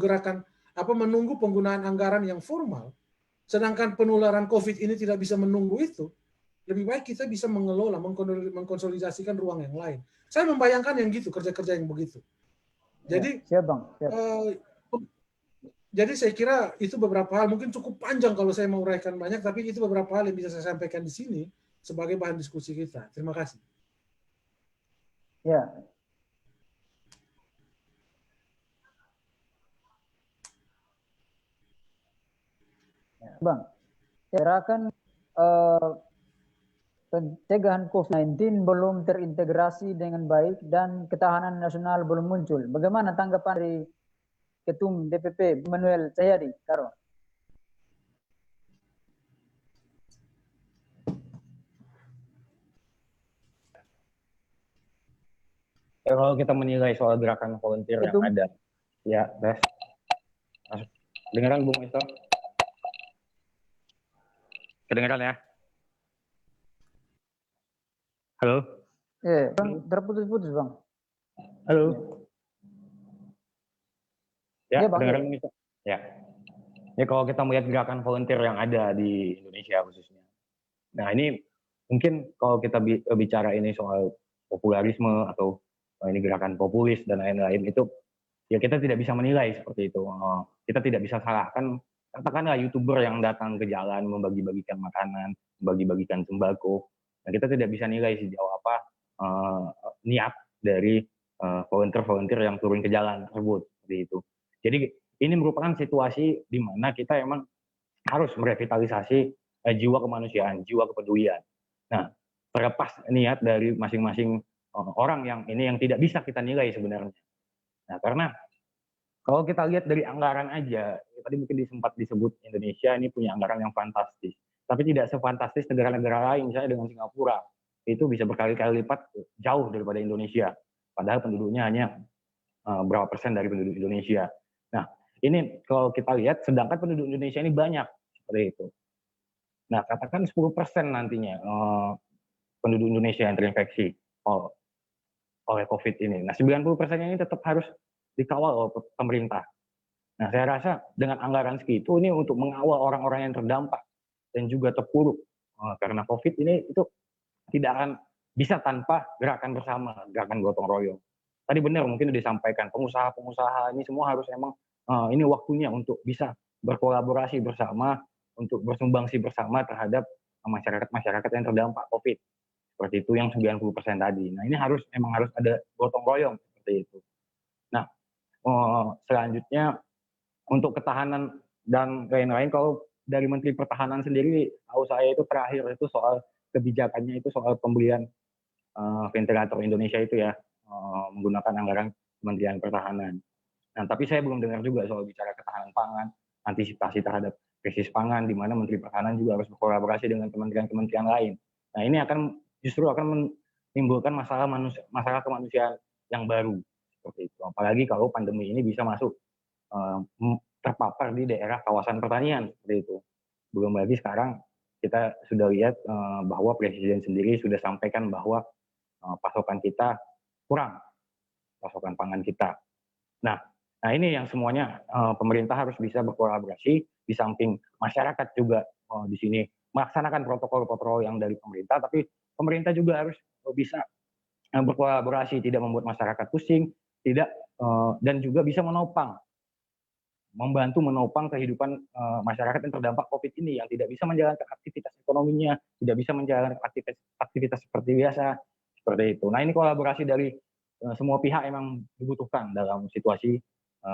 menunggu penggunaan anggaran yang formal, sedangkan penularan COVID ini tidak bisa menunggu itu, lebih baik kita bisa mengelola, mengkonsolidasikan ruang yang lain. Saya membayangkan yang gitu, kerja-kerja yang begitu. Jadi, siap Bang. Siap. Jadi saya kira itu beberapa hal, mungkin cukup panjang kalau saya mau uraikan banyak, tapi itu beberapa hal yang bisa saya sampaikan di sini sebagai bahan diskusi kita. Terima kasih. Ya. Bang, gerakan pencegahan COVID-19 belum terintegrasi dengan baik dan ketahanan nasional belum muncul. Bagaimana tanggapan dari Ketum DPP Manuel Cahyadi, Karo? Ya, kalau kita menilai soal gerakan volunteer yang ada, ya, tes. Dengeran Bung Ito? Kedengeran ya? Halo? Bang, terputus-putus Bang. Halo? Ya, Iya, Bang. kedengaran Bung Isto? Ya. Ya, kalau kita melihat gerakan volunteer yang ada di Indonesia khususnya. Nah, ini mungkin kalau kita bicara ini soal popularisme atau ini gerakan populis dan lain-lain itu, ya kita tidak bisa menilai seperti itu. Kita tidak bisa salahkan, katakanlah YouTuber yang datang ke jalan membagi-bagikan makanan, membagi-bagikan sembako. Nah, kita tidak bisa nilai sejauh apa niat dari volunteer-volunteer yang turun ke jalan tersebut, seperti itu. Jadi ini merupakan situasi di mana kita emang harus merevitalisasi jiwa kemanusiaan, jiwa kepedulian. Nah, terlepas niat dari masing-masing orang yang tidak bisa kita nilai sebenarnya. Nah, karena kalau kita lihat dari anggaran aja, tadi mungkin sempat disebut Indonesia ini punya anggaran yang fantastis, tapi tidak sefantastis negara-negara lain, misalnya dengan Singapura, itu bisa berkali-kali lipat jauh daripada Indonesia. Padahal penduduknya hanya berapa persen dari penduduk Indonesia. Nah, ini kalau kita lihat, sedangkan penduduk Indonesia ini banyak, seperti itu. Nah, katakan 10% nantinya penduduk Indonesia yang terinfeksi oleh COVID ini. Nah, 90% ini tetap harus dikawal oleh pemerintah. Nah, saya rasa dengan anggaran segitu ini untuk mengawal orang-orang yang terdampak dan juga terpuruk karena COVID ini itu tidak akan bisa tanpa gerakan bersama, gerakan gotong royong. Tadi benar mungkin disampaikan pengusaha-pengusaha ini semua harus emang ini waktunya untuk bisa berkolaborasi bersama, untuk bersumbangsi bersama terhadap masyarakat-masyarakat yang terdampak COVID. Seperti itu yang 90% tadi. Nah, ini emang harus ada gotong royong seperti itu. Nah, selanjutnya untuk ketahanan dan lain-lain, kalau dari Menteri Pertahanan sendiri, tahu saya itu terakhir itu soal kebijakannya itu soal pembelian ventilator Indonesia itu ya, menggunakan anggaran Kementerian Pertahanan. Nah, tapi saya belum dengar juga soal bicara ketahanan pangan, antisipasi terhadap krisis pangan, di mana Menteri Pertahanan juga harus berkolaborasi dengan kementerian-kementerian lain. Nah, ini justru akan menimbulkan masalah kemanusiaan yang baru seperti itu. Apalagi kalau pandemi ini bisa masuk terpapar di daerah kawasan pertanian seperti itu. Belum lagi sekarang kita sudah lihat bahwa Presiden sendiri sudah sampaikan bahwa pasokan kita kurang, pasokan pangan kita. Nah ini yang semuanya pemerintah harus bisa berkolaborasi, di samping masyarakat juga di sini melaksanakan protokol-protokol yang dari pemerintah, tapi pemerintah juga harus bisa berkolaborasi, tidak membuat masyarakat pusing, dan juga bisa membantu menopang kehidupan masyarakat yang terdampak COVID ini, yang tidak bisa menjalankan aktivitas ekonominya, tidak bisa menjalankan aktivitas seperti biasa, seperti itu. Nah, ini kolaborasi dari semua pihak memang dibutuhkan dalam situasi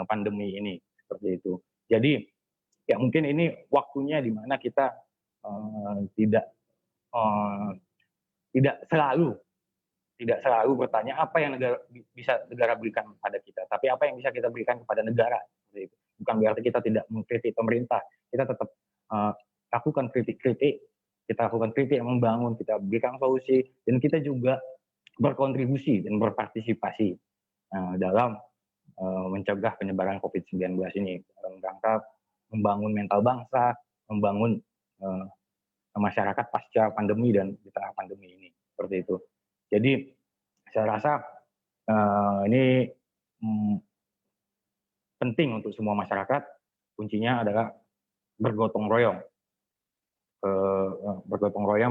pandemi ini, seperti itu. Jadi, ya mungkin ini waktunya di mana kita tidak selalu bertanya apa yang bisa negara berikan kepada kita, tapi apa yang bisa kita berikan kepada negara. Seperti itu. Bukan berarti kita tidak mengkritik pemerintah, kita tetap lakukan kritik-kritik, kita lakukan kritik yang membangun, kita berikan solusi, dan kita juga berkontribusi dan berpartisipasi dalam mencegah penyebaran COVID-19 ini, dalam rangka membangun mental bangsa, membangun masyarakat pasca pandemi dan di tengah pandemi ini, seperti itu. Jadi saya rasa ini penting untuk semua masyarakat. Kuncinya adalah bergotong royong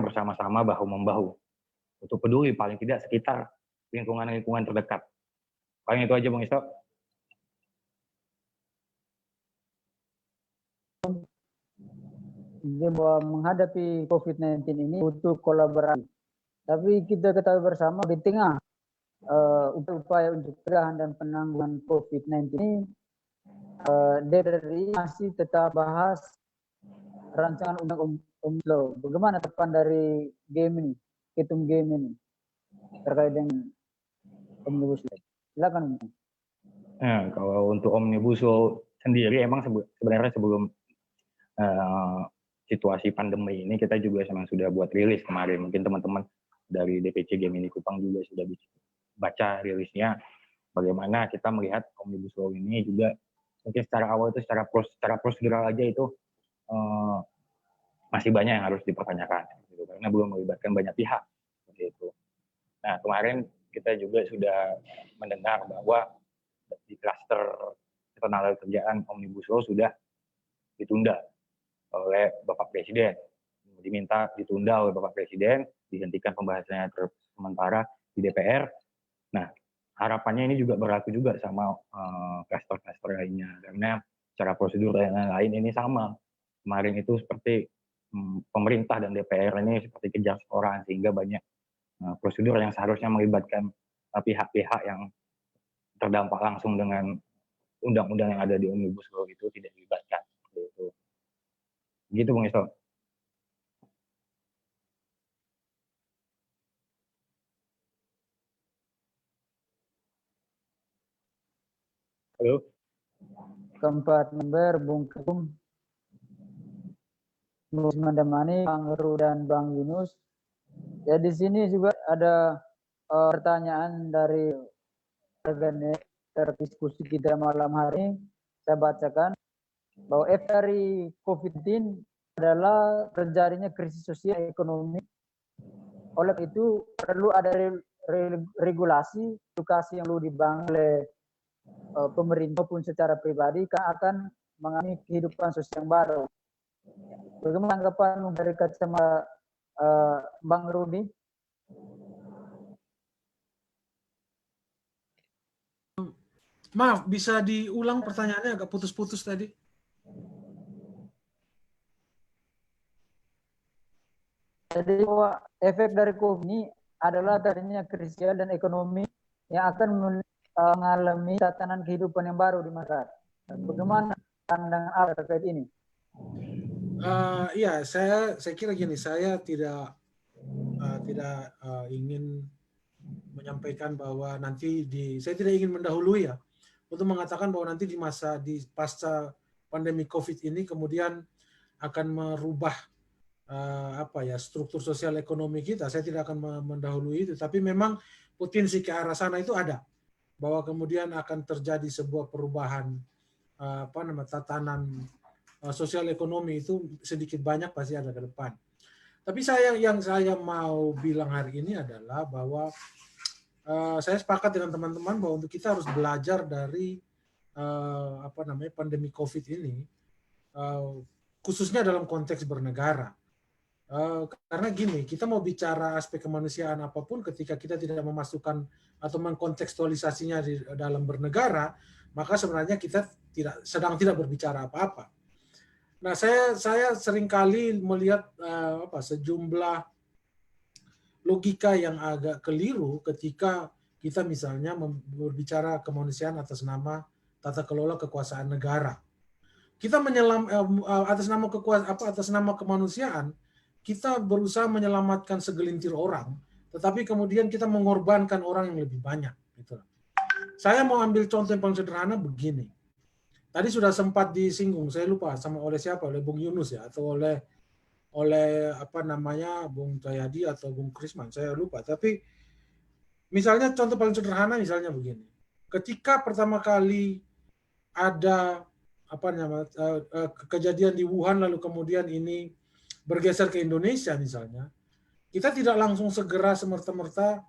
bersama-sama, bahu-membahu untuk peduli paling tidak sekitar lingkungan terdekat. Paling itu aja, Bung Isto. Jadi bahwa menghadapi COVID-19 ini butuh kolaborasi. Tapi kita ketahui bersama di tengah upaya untuk pencegahan dan penanggulangan COVID-19 ini, DPR masih tetap bahas rancangan undang-undang Omnibus Law. Bagaimana tanggapan dari ketum game ini terkait dengan Omnibus Law? Silakan. Nah, kalau untuk Omnibus Law sendiri, emang sebenarnya sebelum situasi pandemi ini kita juga memang sudah buat rilis kemarin. Mungkin teman-teman dari DPC Gemini Kupang juga sudah bisa baca rilisnya, bagaimana kita melihat Omnibus Law ini juga mungkin secara awal itu secara prosedural aja itu masih banyak yang harus dipertanyakan gitu, karena belum melibatkan banyak pihak seperti itu. Nah, kemarin kita juga sudah mendengar bahwa di klaster Ketenagakerjaan Omnibus Law sudah ditunda oleh Bapak Presiden. Diminta ditunda oleh Bapak Presiden, dihentikan pembahasannya sementara di DPR. Nah, harapannya ini juga berlaku juga sama klaster-klaster lainnya, karena secara prosedur dan lain-lain ini sama. Kemarin itu seperti pemerintah dan DPR ini seperti kejar skoran, sehingga banyak prosedur yang seharusnya melibatkan pihak-pihak yang terdampak langsung dengan undang-undang yang ada di Omnibus Law itu tidak dilibatkan. Gitu Bung Isto. Halo. Keempat member Bung Ketum, Bung Mandamani, Bang Heru dan Bang Yunus. Ya di sini juga ada pertanyaan dari warganet terdiskusi kita malam hari. Saya bacakan bahwa efek dari COVID-19 adalah terjadinya krisis sosial ekonomi. Oleh itu perlu ada regulasi edukasi yang perlu dibangun oleh pemerintah pun secara pribadi akan mengalami kehidupan sosial yang baru. Bagaimana tanggapan dari kacamata Bang Rudi? Maaf, bisa diulang pertanyaannya, agak putus-putus tadi. Jadi bahwa efek dari COVID ini adalah adanya krisis dan ekonomi yang akan mengalami tatanan kehidupan yang baru di masyarakat. Bagaimana pandangan Anda terkait ini? Ya, saya kira gini, saya tidak ingin menyampaikan bahwa nanti saya tidak ingin mendahului ya untuk mengatakan bahwa nanti di pasca pandemi COVID ini kemudian akan merubah struktur sosial ekonomi kita. Saya tidak akan mendahului itu, tapi memang potensi ke arah sana itu ada, bahwa kemudian akan terjadi sebuah perubahan tatanan sosial ekonomi itu sedikit banyak pasti ada ke depan. Tapi yang saya mau bilang hari ini adalah bahwa saya sepakat dengan teman-teman bahwa untuk kita harus belajar dari pandemi COVID ini, khususnya dalam konteks bernegara. Karena gini, kita mau bicara aspek kemanusiaan apapun, ketika kita tidak memasukkan atau mengkontekstualisasinya di dalam bernegara, maka sebenarnya kita sedang tidak berbicara apa-apa. Nah, saya seringkali melihat sejumlah logika yang agak keliru ketika kita misalnya berbicara kemanusiaan atas nama tata kelola kekuasaan negara. Kita atas nama kemanusiaan, kita berusaha menyelamatkan segelintir orang, tetapi kemudian kita mengorbankan orang yang lebih banyak. Gitu. Saya mau ambil contoh yang paling sederhana begini. Tadi sudah sempat disinggung, saya lupa oleh siapa, oleh Bung Yunus ya, atau oleh Bung Jayadi atau Bung Krisman, saya lupa. Tapi misalnya contoh paling sederhana misalnya begini. Ketika pertama kali ada kejadian di Wuhan lalu kemudian ini bergeser ke Indonesia misalnya, kita tidak langsung segera semerta-merta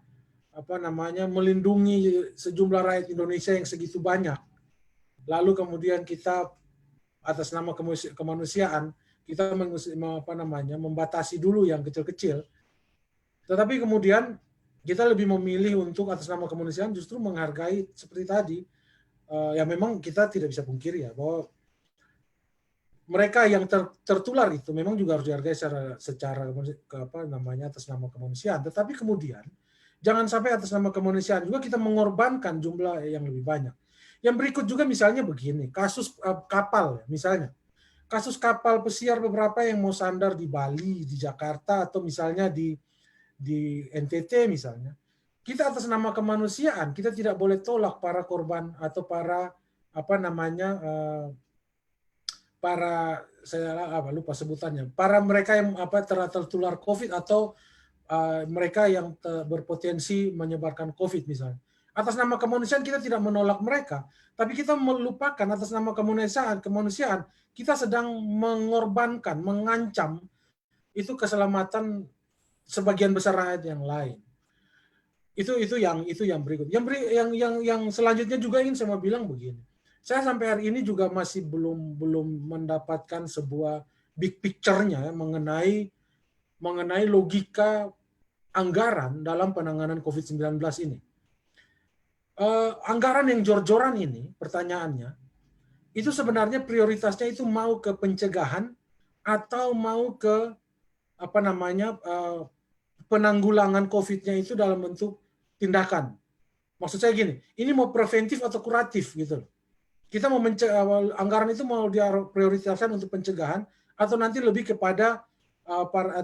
melindungi sejumlah rakyat Indonesia yang segitu banyak. Lalu kemudian kita atas nama kemanusiaan kita membatasi dulu yang kecil-kecil. Tetapi kemudian kita lebih memilih untuk atas nama kemanusiaan justru menghargai seperti tadi. Ya memang kita tidak bisa pungkiri ya bahwa mereka yang tertular itu memang juga harus dihargai secara atas nama kemanusiaan. Tetapi kemudian jangan sampai atas nama kemanusiaan juga kita mengorbankan jumlah yang lebih banyak. Yang berikut juga misalnya begini, kasus kapal misalnya. Kasus kapal pesiar beberapa yang mau sandar di Bali, di Jakarta, atau misalnya di NTT misalnya. Kita atas nama kemanusiaan, kita tidak boleh tolak para korban atau para lupa sebutannya, para mereka yang tertular COVID atau mereka yang berpotensi menyebarkan COVID misalnya. Atas nama kemanusiaan kita tidak menolak mereka, tapi kita melupakan atas nama kemanusiaan kita sedang mengorbankan, mengancam itu keselamatan sebagian besar rakyat yang lain. Itu yang berikut. Yang selanjutnya juga ingin saya mau bilang begini. Saya sampai hari ini juga masih belum mendapatkan sebuah big picture-nya mengenai logika anggaran dalam penanganan COVID-19 ini. Anggaran yang jor-joran ini, pertanyaannya, itu sebenarnya prioritasnya itu mau ke pencegahan atau mau ke penanggulangan COVID-nya itu dalam bentuk tindakan. Maksud saya gini, ini mau preventif atau kuratif gitu loh. Kita mau anggaran itu mau diprioritaskan untuk pencegahan atau nanti lebih kepada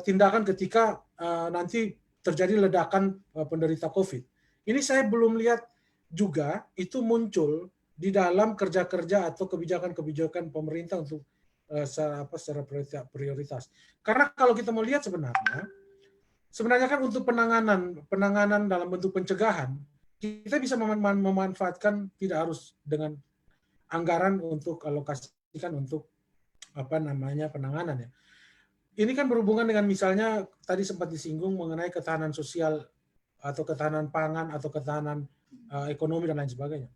tindakan ketika nanti terjadi ledakan penderita COVID. Ini saya belum lihat juga itu muncul di dalam kerja-kerja atau kebijakan-kebijakan pemerintah untuk secara prioritas. Karena kalau kita mau lihat sebenarnya kan untuk penanganan dalam bentuk pencegahan, kita bisa memanfaatkan tidak harus dengan anggaran untuk alokasikan untuk penanganan ya. Ini kan berhubungan dengan misalnya tadi sempat disinggung mengenai ketahanan sosial atau ketahanan pangan atau ketahanan ekonomi dan lain sebagainya.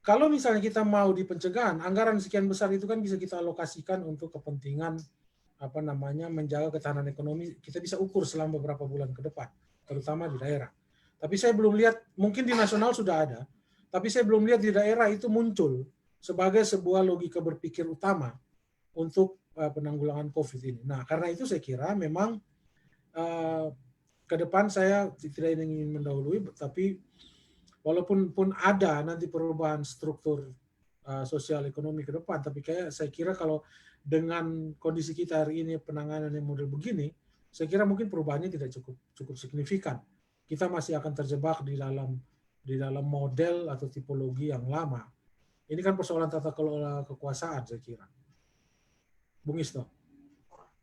Kalau misalnya kita mau di pencegahan, anggaran sekian besar itu kan bisa kita alokasikan untuk kepentingan menjaga ketahanan ekonomi. Kita bisa ukur selama beberapa bulan ke depan, terutama di daerah. Tapi saya belum lihat, mungkin di nasional sudah ada, tapi saya belum lihat di daerah itu muncul sebagai sebuah logika berpikir utama untuk penanggulangan COVID ini. Nah, karena itu saya kira memang ke depan saya tidak ingin mendahului, tapi walaupun ada nanti perubahan struktur sosial ekonomi ke depan, tapi saya kira kalau dengan kondisi kita hari ini penanganan yang model begini, saya kira mungkin perubahannya tidak cukup signifikan. Kita masih akan terjebak di dalam model atau tipologi yang lama. Ini kan persoalan tata kelola kekuasaan, saya kira. Bung Isto.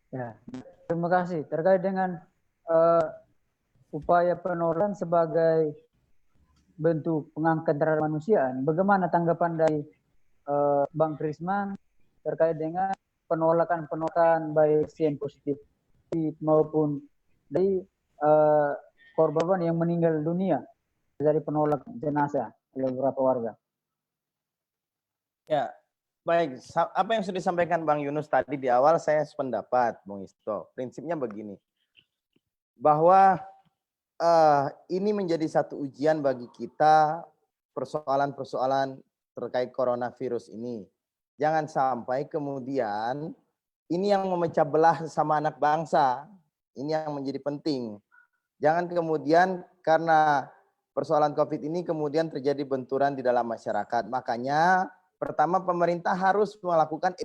Ya, terima kasih. Terkait dengan upaya penolakan sebagai bentuk pengangkat terhadap kemanusiaan, bagaimana tanggapan dari Bang Krisman terkait dengan penolakan baik pasien positif maupun dari korban yang meninggal dunia dari penolak jenazah oleh beberapa warga? Ya, baik. Apa yang sudah disampaikan Bang Yunus tadi di awal, saya sependapat, Bung Isto. Prinsipnya begini, bahwa ini menjadi satu ujian bagi kita persoalan-persoalan terkait coronavirus ini. Jangan sampai kemudian ini yang memecah belah sesama anak bangsa. Ini yang menjadi penting. Jangan kemudian karena persoalan COVID ini kemudian terjadi benturan di dalam masyarakat. Makanya pertama pemerintah harus melakukan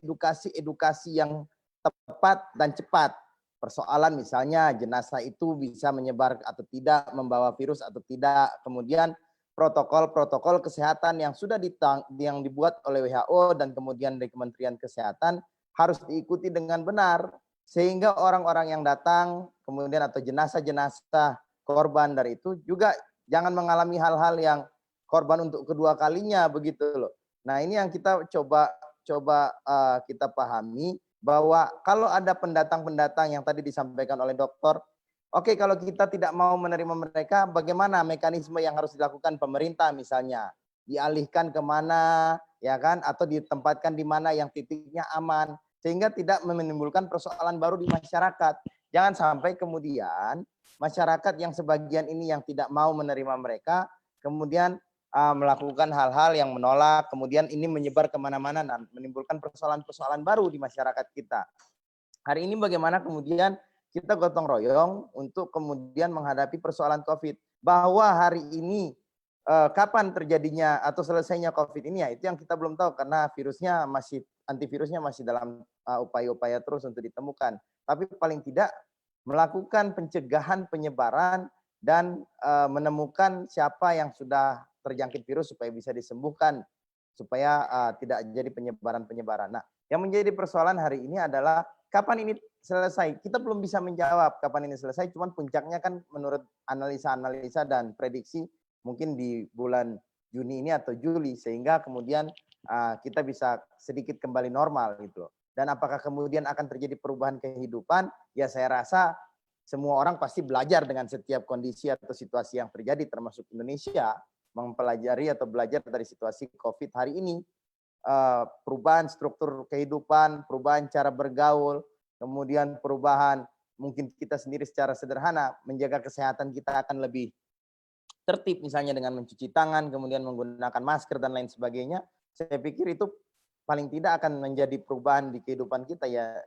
edukasi yang tepat dan cepat. Persoalan misalnya jenazah itu bisa menyebar atau tidak, membawa virus atau tidak. Kemudian protokol-protokol kesehatan yang sudah yang dibuat oleh WHO dan kemudian dari Kementerian Kesehatan harus diikuti dengan benar. Sehingga orang-orang yang datang kemudian atau jenazah-jenazah korban dari itu juga jangan mengalami hal-hal yang korban untuk kedua kalinya begitu loh. Nah, ini yang kita coba kita pahami bahwa kalau ada pendatang-pendatang yang tadi disampaikan oleh dokter, oke, kalau kita tidak mau menerima mereka, bagaimana mekanisme yang harus dilakukan pemerintah misalnya? Dialihkan kemana, ya kan? Atau ditempatkan di mana yang titiknya aman, sehingga tidak menimbulkan persoalan baru di masyarakat. Jangan sampai kemudian masyarakat yang sebagian ini yang tidak mau menerima mereka, kemudian melakukan hal-hal yang menolak, kemudian ini menyebar kemana-mana dan menimbulkan persoalan-persoalan baru di masyarakat kita. Hari ini bagaimana kemudian kita gotong royong untuk kemudian menghadapi persoalan COVID. Bahwa hari ini kapan terjadinya atau selesainya COVID ini ya itu yang kita belum tahu karena antivirusnya masih dalam upaya-upaya terus untuk ditemukan. Tapi paling tidak melakukan pencegahan penyebaran dan menemukan siapa yang sudah terjangkit virus supaya bisa disembuhkan, supaya tidak jadi penyebaran-penyebaran. Nah, yang menjadi persoalan hari ini adalah kapan ini selesai. Kita belum bisa menjawab kapan ini selesai, cuman puncaknya kan menurut analisa-analisa dan prediksi mungkin di bulan Juni ini atau Juli, sehingga kemudian kita bisa sedikit kembali normal gitu loh. Dan apakah kemudian akan terjadi perubahan kehidupan? Ya saya rasa semua orang pasti belajar dengan setiap kondisi atau situasi yang terjadi termasuk Indonesia, mempelajari atau belajar dari situasi COVID hari ini. perubahan struktur kehidupan, perubahan cara bergaul, kemudian perubahan mungkin kita sendiri secara sederhana menjaga kesehatan kita akan lebih tertib, misalnya dengan mencuci tangan, kemudian menggunakan masker dan lain sebagainya. Saya pikir itu paling tidak akan menjadi perubahan di kehidupan kita ya,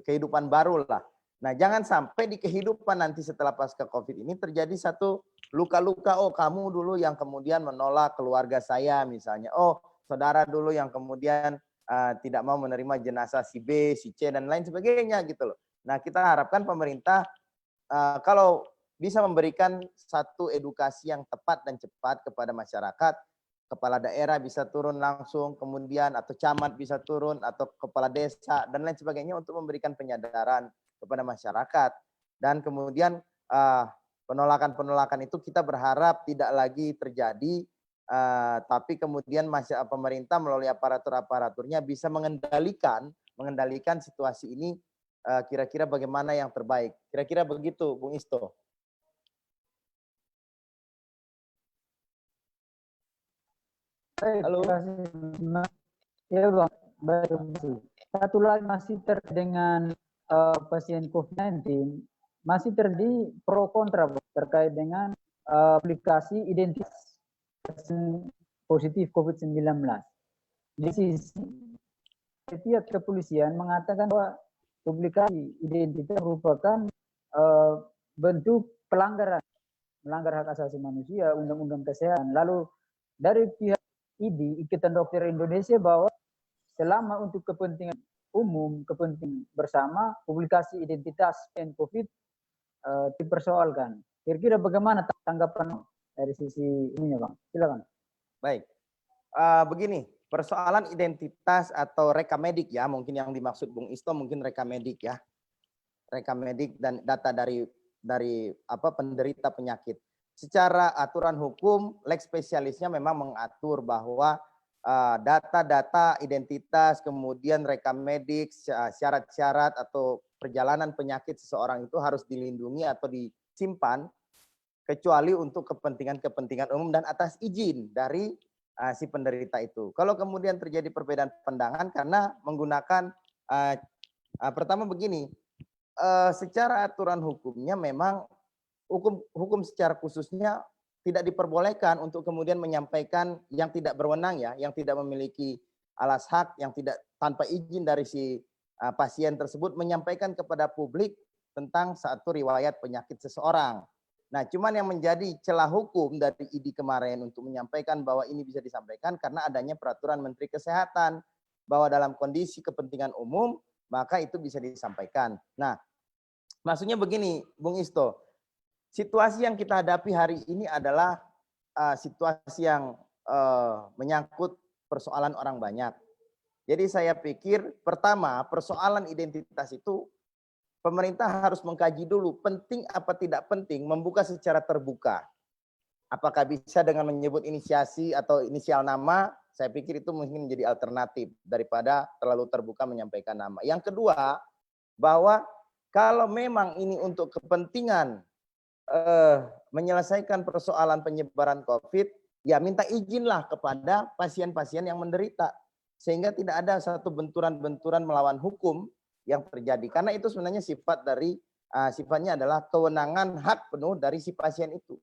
kehidupan baru lah. Nah, jangan sampai di kehidupan nanti setelah pasca COVID ini terjadi satu luka-luka, oh kamu dulu yang kemudian menolak keluarga saya misalnya, oh saudara dulu yang kemudian tidak mau menerima jenazah si B, si C, dan lain sebagainya gitu loh. Nah, kita harapkan pemerintah kalau bisa memberikan satu edukasi yang tepat dan cepat kepada masyarakat, kepala daerah bisa turun langsung, kemudian atau camat bisa turun, atau kepala desa, dan lain sebagainya untuk memberikan penyadaran kepada masyarakat. Dan kemudian penolakan-penolakan itu kita berharap tidak lagi terjadi, tapi kemudian pemerintah melalui aparatur-aparaturnya bisa mengendalikan situasi ini kira-kira bagaimana yang terbaik. Kira-kira begitu, Bung Isto. Baik, Halo. terima kasih. Ya Bang, baik. Satu lagi masih terkait dengan pasien COVID-19, masih terjadi pro kontra terkait dengan aplikasi identitas positif COVID-19. Di sisi pihak kepolisian mengatakan bahwa publikasi identitas merupakan bentuk melanggar hak asasi manusia, undang-undang kesehatan. Lalu dari pihak IDI, Ikatan Dokter Indonesia, bahwa selama untuk kepentingan umum, kepentingan bersama, publikasi identitas pasien COVID dipersoalkan. Kira-kira bagaimana tanggapan dari sisi ininya, Bang? Silakan. Baik, begini, persoalan identitas atau rekamedik ya, mungkin yang dimaksud Bung Isto mungkin rekamedik ya, rekamedik dan data dari penderita penyakit. Secara aturan hukum, lex spesialisnya memang mengatur bahwa data-data identitas, kemudian rekamedik, syarat-syarat atau perjalanan penyakit seseorang itu harus dilindungi atau disimpan kecuali untuk kepentingan-kepentingan umum dan atas izin dari si penderita itu. Kalau kemudian terjadi perbedaan pandangan karena menggunakan pertama begini, secara aturan hukumnya memang hukum secara khususnya tidak diperbolehkan untuk kemudian menyampaikan yang tidak berwenang ya, yang tidak memiliki alas hak, yang tidak tanpa izin dari si pasien tersebut menyampaikan kepada publik tentang satu riwayat penyakit seseorang. Nah, cuman yang menjadi celah hukum dari IDI kemarin untuk menyampaikan bahwa ini bisa disampaikan karena adanya peraturan Menteri Kesehatan bahwa dalam kondisi kepentingan umum maka itu bisa disampaikan. Nah, maksudnya begini, Bung Isto, situasi yang kita hadapi hari ini adalah situasi yang menyangkut persoalan orang banyak. Jadi saya pikir pertama persoalan identitas itu pemerintah harus mengkaji dulu penting apa tidak penting membuka secara terbuka. Apakah bisa dengan menyebut inisiasi atau inisial nama? Saya pikir itu mungkin menjadi alternatif daripada terlalu terbuka menyampaikan nama. Yang kedua, bahwa kalau memang ini untuk kepentingan menyelesaikan persoalan penyebaran COVID, ya minta izinlah kepada pasien-pasien yang menderita. Sehingga tidak ada satu benturan-benturan melawan hukum yang terjadi. Karena itu sebenarnya sifatnya adalah kewenangan hak penuh dari si pasien itu.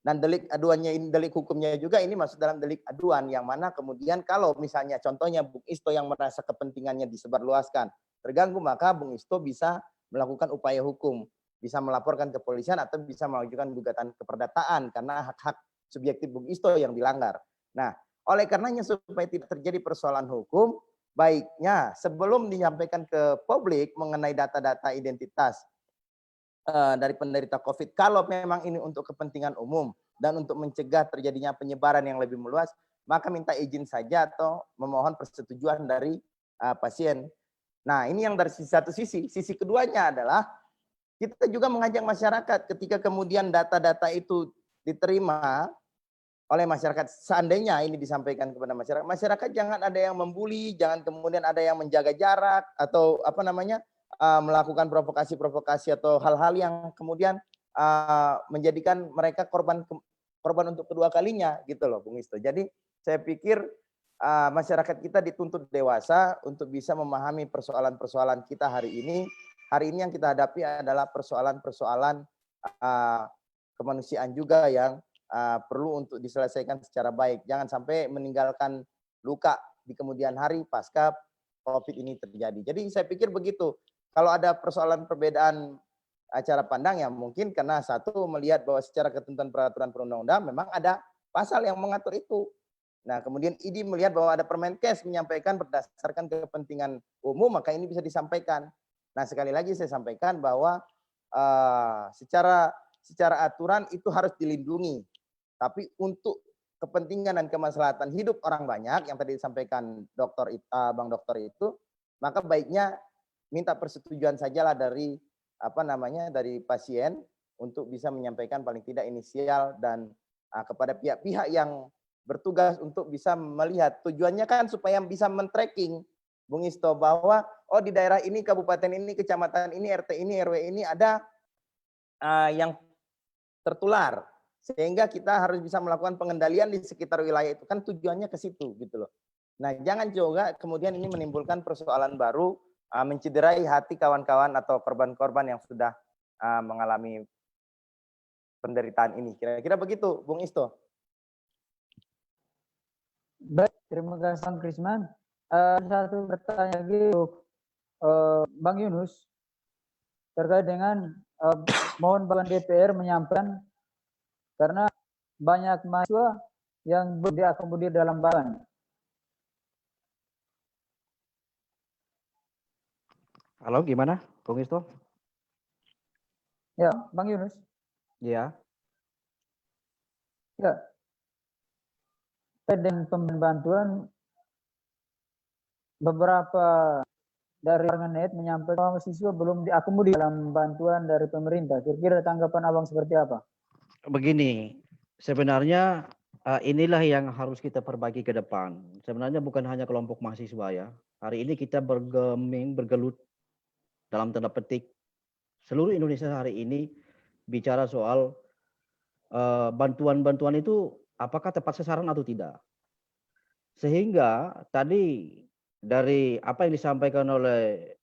Dan delik aduannya ini, delik hukumnya juga ini masuk dalam delik aduan, yang mana kemudian kalau misalnya contohnya Bung Isto yang merasa kepentingannya disebarluaskan terganggu, maka Bung Isto bisa melakukan upaya hukum, bisa melaporkan ke kepolisian atau bisa mengajukan gugatan keperdataan karena hak-hak subjektif Bung Isto yang dilanggar. Nah, oleh karenanya supaya tidak terjadi persoalan hukum, baiknya sebelum menyampaikan ke publik mengenai data-data identitas dari penderita COVID, kalau memang ini untuk kepentingan umum dan untuk mencegah terjadinya penyebaran yang lebih meluas, maka minta izin saja atau memohon persetujuan dari pasien. Nah, ini yang dari satu sisi. Sisi keduanya adalah kita juga mengajak masyarakat ketika kemudian data-data itu diterima oleh masyarakat, seandainya ini disampaikan kepada masyarakat, masyarakat jangan ada yang membuli, jangan kemudian ada yang menjaga jarak atau melakukan provokasi-provokasi atau hal-hal yang kemudian menjadikan mereka korban untuk kedua kalinya gitu loh, Bung Isto. Jadi saya pikir masyarakat kita dituntut dewasa untuk bisa memahami persoalan-persoalan kita hari ini. Hari ini yang kita hadapi adalah persoalan-persoalan kemanusiaan juga yang perlu untuk diselesaikan secara baik. Jangan sampai meninggalkan luka di kemudian hari pasca COVID ini terjadi. Jadi saya pikir begitu. Kalau ada persoalan perbedaan cara pandang ya mungkin karena satu melihat bahwa secara ketentuan peraturan perundang-undang memang ada pasal yang mengatur itu. Nah, kemudian ID melihat bahwa ada Permenkes menyampaikan berdasarkan kepentingan umum, maka ini bisa disampaikan. Nah, sekali lagi saya sampaikan bahwa secara aturan itu harus dilindungi. Tapi untuk kepentingan dan kemaslahatan hidup orang banyak yang tadi disampaikan Bang Dokter itu, maka baiknya minta persetujuan sajalah dari dari pasien untuk bisa menyampaikan paling tidak inisial dan kepada pihak-pihak yang bertugas untuk bisa melihat. Tujuannya kan supaya bisa men-tracking, Bung Isto, bahwa oh di daerah ini, kabupaten ini, kecamatan ini, RT ini, RW ini ada yang tertular. Sehingga kita harus bisa melakukan pengendalian di sekitar wilayah itu. Kan tujuannya ke situ gitu loh. Nah, jangan juga kemudian ini menimbulkan persoalan baru, mencederai hati kawan-kawan atau korban-korban yang sudah mengalami penderitaan ini. Kira-kira begitu, Bung Isto. Baik, terima kasih Bang Krisman. Satu pertanyaan lagi untuk Bang Yunus terkait dengan mohon Bang DPR menyampaikan karena banyak mahasiswa yang belum diakomodir dalam bahan. Halo, gimana, Bung Isto? Ya, Bang Yunus. Ya. Ya. Dan pembantuan beberapa dari warganet menyampaikan bahwa mahasiswa belum diakomodir dalam bantuan dari pemerintah. Kira-kira tanggapan Abang seperti apa? Begini, sebenarnya inilah yang harus kita perbaiki ke depan. Sebenarnya bukan hanya kelompok mahasiswa ya. Hari ini kita bergelut dalam tanda petik seluruh Indonesia hari ini bicara soal bantuan-bantuan itu apakah tepat sasaran atau tidak. Sehingga tadi dari apa yang disampaikan oleh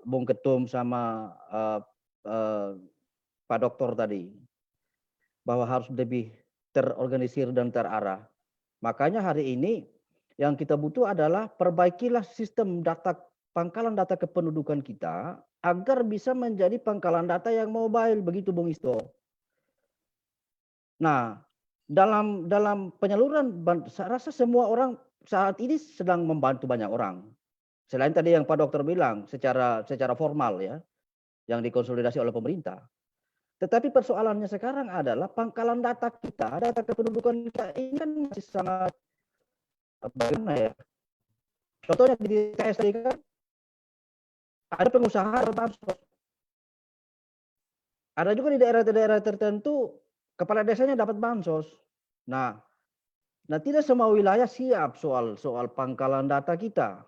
Bung Ketum sama Pak Dokter tadi, bahwa harus lebih terorganisir dan terarah. Makanya hari ini yang kita butuh adalah perbaikilah sistem data, pangkalan data kependudukan kita agar bisa menjadi pangkalan data yang mobile, begitu Bung Isto. Nah, dalam penyaluran, saya rasa semua orang saat ini sedang membantu banyak orang. Selain tadi yang Pak Dokter bilang secara formal ya, yang dikonsolidasi oleh pemerintah. Tetapi persoalannya sekarang adalah pangkalan data kita, data kependudukan kita ini kan masih sangat bagaimana ya? Contohnya di TS tadi kan ada pengusaha bansos. Ada juga di daerah-daerah tertentu kepala desanya dapat bansos. Nah tidak semua wilayah siap soal pangkalan data kita,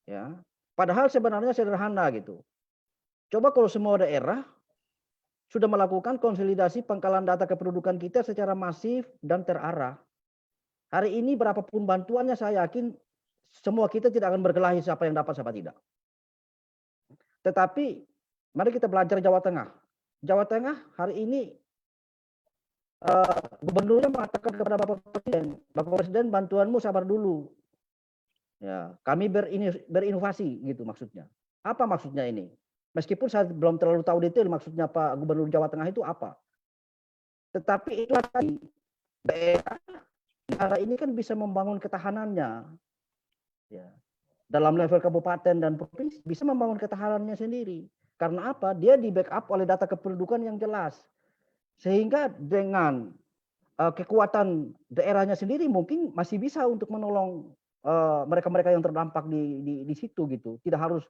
ya. Padahal sebenarnya sederhana gitu. Coba kalau semua daerah sudah melakukan konsolidasi pangkalan data kependudukan kita secara masif dan terarah. Hari ini berapapun bantuannya saya yakin semua kita tidak akan berkelahi siapa yang dapat siapa tidak. Tetapi mari kita belajar Jawa Tengah. Jawa Tengah hari ini gubernurnya mengatakan kepada Bapak Presiden bantuanmu sabar dulu. Ya, kami berinovasi gitu maksudnya. Apa maksudnya ini? Meskipun saya belum terlalu tahu detail maksudnya Pak Gubernur Jawa Tengah itu apa. Tetapi itu tadi daerah negara ini kan bisa membangun ketahanannya. Ya. Dalam level kabupaten dan provinsi bisa membangun ketahanannya sendiri. Karena apa? Dia di backup oleh data kependudukan yang jelas. Sehingga dengan kekuatan daerahnya sendiri mungkin masih bisa untuk menolong mereka-mereka yang terdampak di situ gitu. Tidak harus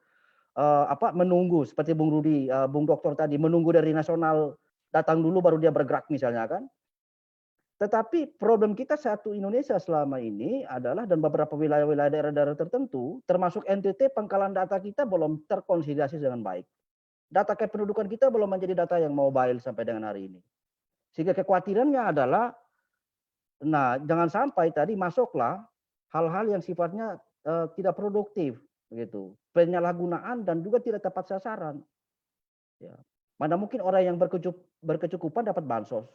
menunggu seperti Bung Rudi, Bung Dokter tadi menunggu dari nasional datang dulu baru dia bergerak misalnya kan. Tetapi problem kita satu Indonesia selama ini adalah dan beberapa wilayah-wilayah daerah-daerah tertentu termasuk NTT pangkalan data kita belum terkonsolidasi dengan baik. Data kependudukan kita belum menjadi data yang mobile sampai dengan hari ini. Sehingga kekhawatirannya adalah jangan sampai tadi masuklah hal-hal yang sifatnya tidak produktif, begitu, penyalahgunaan dan juga tidak tepat sasaran. Ya. Mana mungkin orang yang berkecukupan dapat bansos.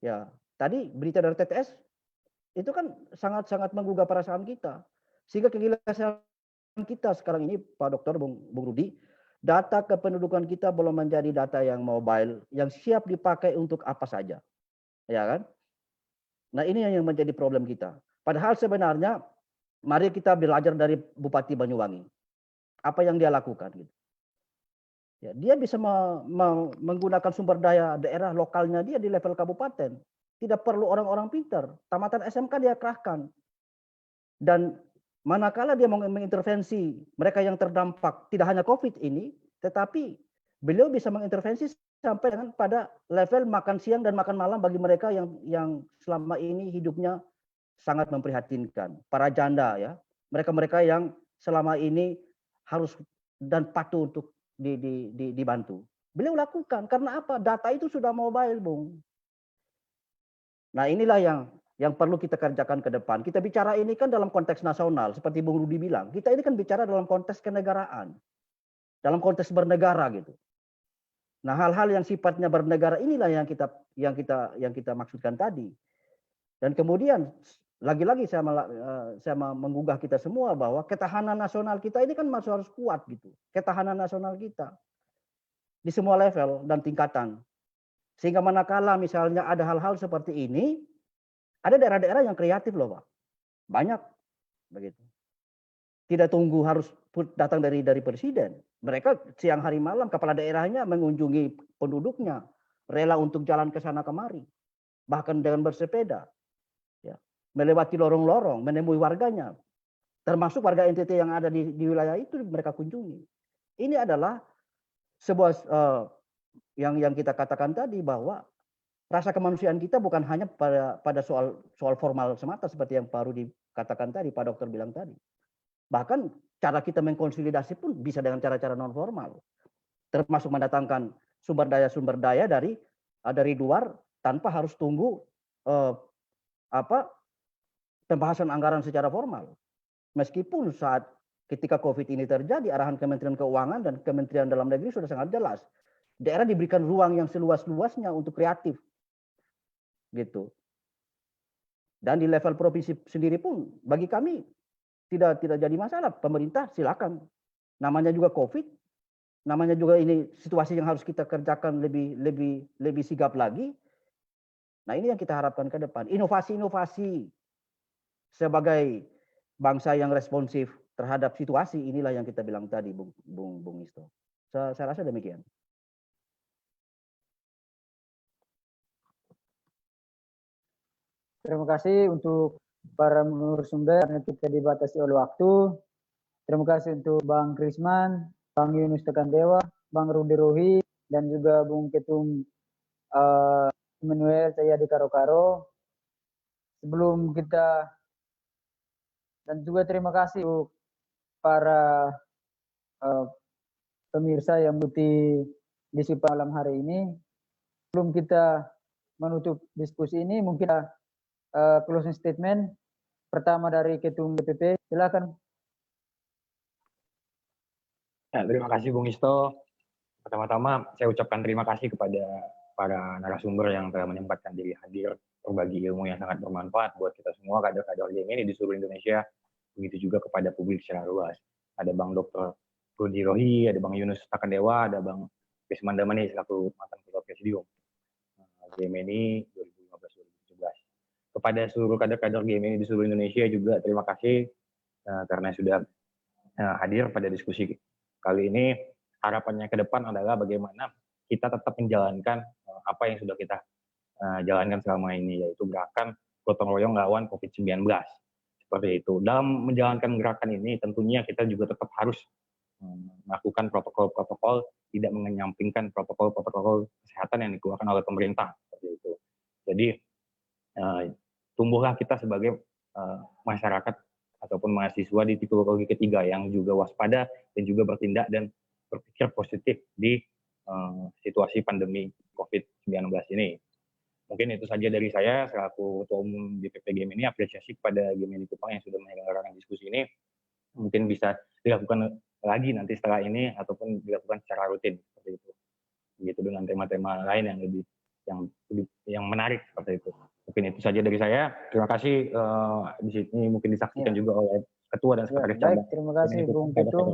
Ya, tadi berita dari TTS itu kan sangat-sangat menggugah perasaan kita. Sehingga kegelisahan kita sekarang ini, Pak Dokter, Bung Rudi, data kependudukan kita belum menjadi data yang mobile, yang siap dipakai untuk apa saja. Ya kan? Nah, ini yang menjadi problem kita. Padahal sebenarnya, mari kita belajar dari Bupati Banyuwangi. Apa yang dia lakukan gitu. Ya, dia bisa menggunakan sumber daya daerah lokalnya dia di level kabupaten. Tidak perlu orang-orang pintar. Tamatan SMK dia kerahkan. Dan manakala dia mengintervensi mereka yang terdampak tidak hanya COVID ini, tetapi beliau bisa mengintervensi sampai dengan pada level makan siang dan makan malam bagi mereka yang selama ini hidupnya sangat memprihatinkan. Para janda ya, mereka-mereka yang selama ini harus dan patuh untuk dibantu. Beliau lakukan karena apa? Data itu sudah mobile, Bung. Nah, inilah yang perlu kita kerjakan ke depan. Kita bicara ini kan dalam konteks nasional, seperti Bung Rudi bilang. Kita ini kan bicara dalam konteks kenegaraan, dalam konteks bernegara gitu. Nah, hal-hal yang sifatnya bernegara inilah yang kita maksudkan tadi. Dan kemudian lagi-lagi saya menggugah kita semua bahwa ketahanan nasional kita ini kan masih harus kuat gitu. Ketahanan nasional kita di semua level dan tingkatan. Sehingga manakala misalnya ada hal-hal seperti ini, ada daerah-daerah yang kreatif loh, Pak. Banyak begitu. Tidak tunggu harus datang dari presiden. Mereka siang hari malam kepala daerahnya mengunjungi penduduknya, rela untuk jalan ke sana kemari. Bahkan dengan bersepeda. Ya, melewati lorong-lorong, menemui warganya. Termasuk warga NTT yang ada di wilayah itu mereka kunjungi. Ini adalah sebuah yang kita katakan tadi bahwa rasa kemanusiaan kita bukan hanya pada soal formal semata seperti yang Pak Rudi katakan tadi, Pak Dokter bilang tadi. Bahkan cara kita mengkonsolidasi pun bisa dengan cara-cara non formal, termasuk mendatangkan sumber daya dari luar tanpa harus tunggu pembahasan anggaran secara formal. Meskipun ketika COVID ini terjadi, arahan Kementerian Keuangan dan Kementerian Dalam Negeri sudah sangat jelas. Daerah diberikan ruang yang seluas-luasnya untuk kreatif. Gitu. Dan di level provinsi sendiri pun bagi kami tidak jadi masalah. Pemerintah silakan. Namanya juga COVID, namanya juga ini situasi yang harus kita kerjakan lebih sigap lagi. Nah, ini yang kita harapkan ke depan. Inovasi-inovasi sebagai bangsa yang responsif terhadap situasi, inilah yang kita bilang tadi, Bung Isto. Saya rasa demikian. Terima kasih untuk para narasumber karena kita dibatasi oleh waktu. Terima kasih untuk Bang Krisman, Bang Yunus Tekandewa, Bang Rudi Rohi, dan juga Bung Ketum Emmanuel Cahyadi Karo-Karo. Sebelum kita, dan juga terima kasih untuk para pemirsa yang mengikuti diskusi malam hari ini. Sebelum kita menutup diskusi ini, mungkin closing statement pertama dari Ketum DPP, silakan. Ya, terima kasih Bung Isto. Pertama-tama saya ucapkan terima kasih kepada para narasumber yang telah menyempatkan diri hadir berbagi ilmu yang sangat bermanfaat buat kita semua kader-kader GMI di seluruh Indonesia. Begitu juga kepada publik secara luas. Ada Bang Dr. Rudi Rohi, ada Bang Yunus Takandewa, ada Bang Krisman Damani selaku mantan ketua presidium GMI 2015-2017. Kepada seluruh kader-kader GMI di seluruh Indonesia juga terima kasih karena sudah hadir pada diskusi kali ini. Harapannya ke depan adalah bagaimana kita tetap menjalankan apa yang sudah kita jalankan selama ini, yaitu gerakan gotong royong lawan COVID-19. Seperti itu. Dalam menjalankan gerakan ini tentunya kita juga tetap harus melakukan protokol-protokol, tidak menyampingkan protokol-protokol kesehatan yang dikeluarkan oleh pemerintah. Seperti itu. Jadi tumbuhlah kita sebagai masyarakat ataupun mahasiswa di tipologi ketiga yang juga waspada dan juga bertindak dan berpikir positif di situasi pandemi COVID-19 ini. Mungkin itu saja dari saya selaku Ketua Umum DPP Game ini. Apresiasi kepada Game ini Kupang yang sudah menyelenggarakan diskusi ini. Mungkin bisa dilakukan lagi nanti setelah ini ataupun dilakukan secara rutin seperti itu. Begitu dengan tema-tema lain yang menarik seperti itu. Mungkin itu saja dari saya. Terima kasih. Di sini mungkin disaksikan juga oleh Ketua dan Sekretaris Cabang. Baik, terima kasih Bung Ketum.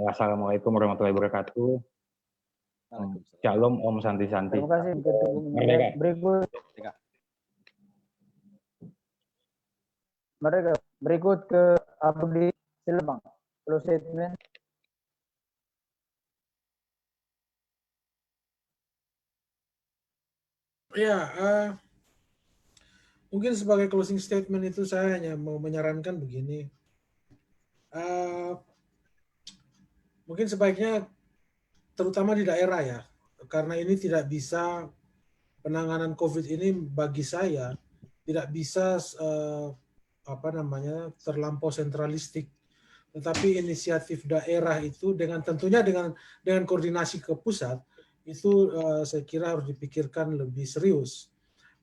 Wassalamualaikum warahmatullahi wabarakatuh. Shalom, Om Santi Santi. Terima kasih Bung Ketum. Merdeka. Berikut ke Abdi Silbang. Close statement. Ya, mungkin sebagai closing statement itu saya hanya mau menyarankan begini. Mungkin sebaiknya terutama di daerah ya, karena ini tidak bisa, penanganan COVID ini bagi saya tidak bisa terlampau sentralistik, tetapi inisiatif daerah itu tentunya dengan koordinasi ke pusat itu saya kira harus dipikirkan lebih serius.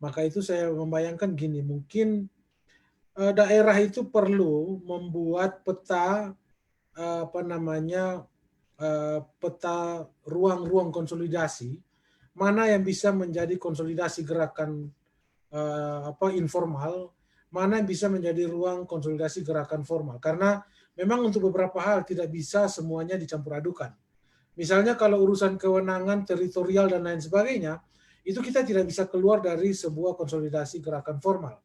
Maka itu saya membayangkan gini, mungkin daerah itu perlu membuat peta peta ruang-ruang konsolidasi, mana yang bisa menjadi konsolidasi gerakan informal, mana yang bisa menjadi ruang konsolidasi gerakan formal. Karena memang untuk beberapa hal tidak bisa semuanya dicampur adukan. Misalnya kalau urusan kewenangan teritorial dan lain sebagainya, itu kita tidak bisa keluar dari sebuah konsolidasi gerakan formal.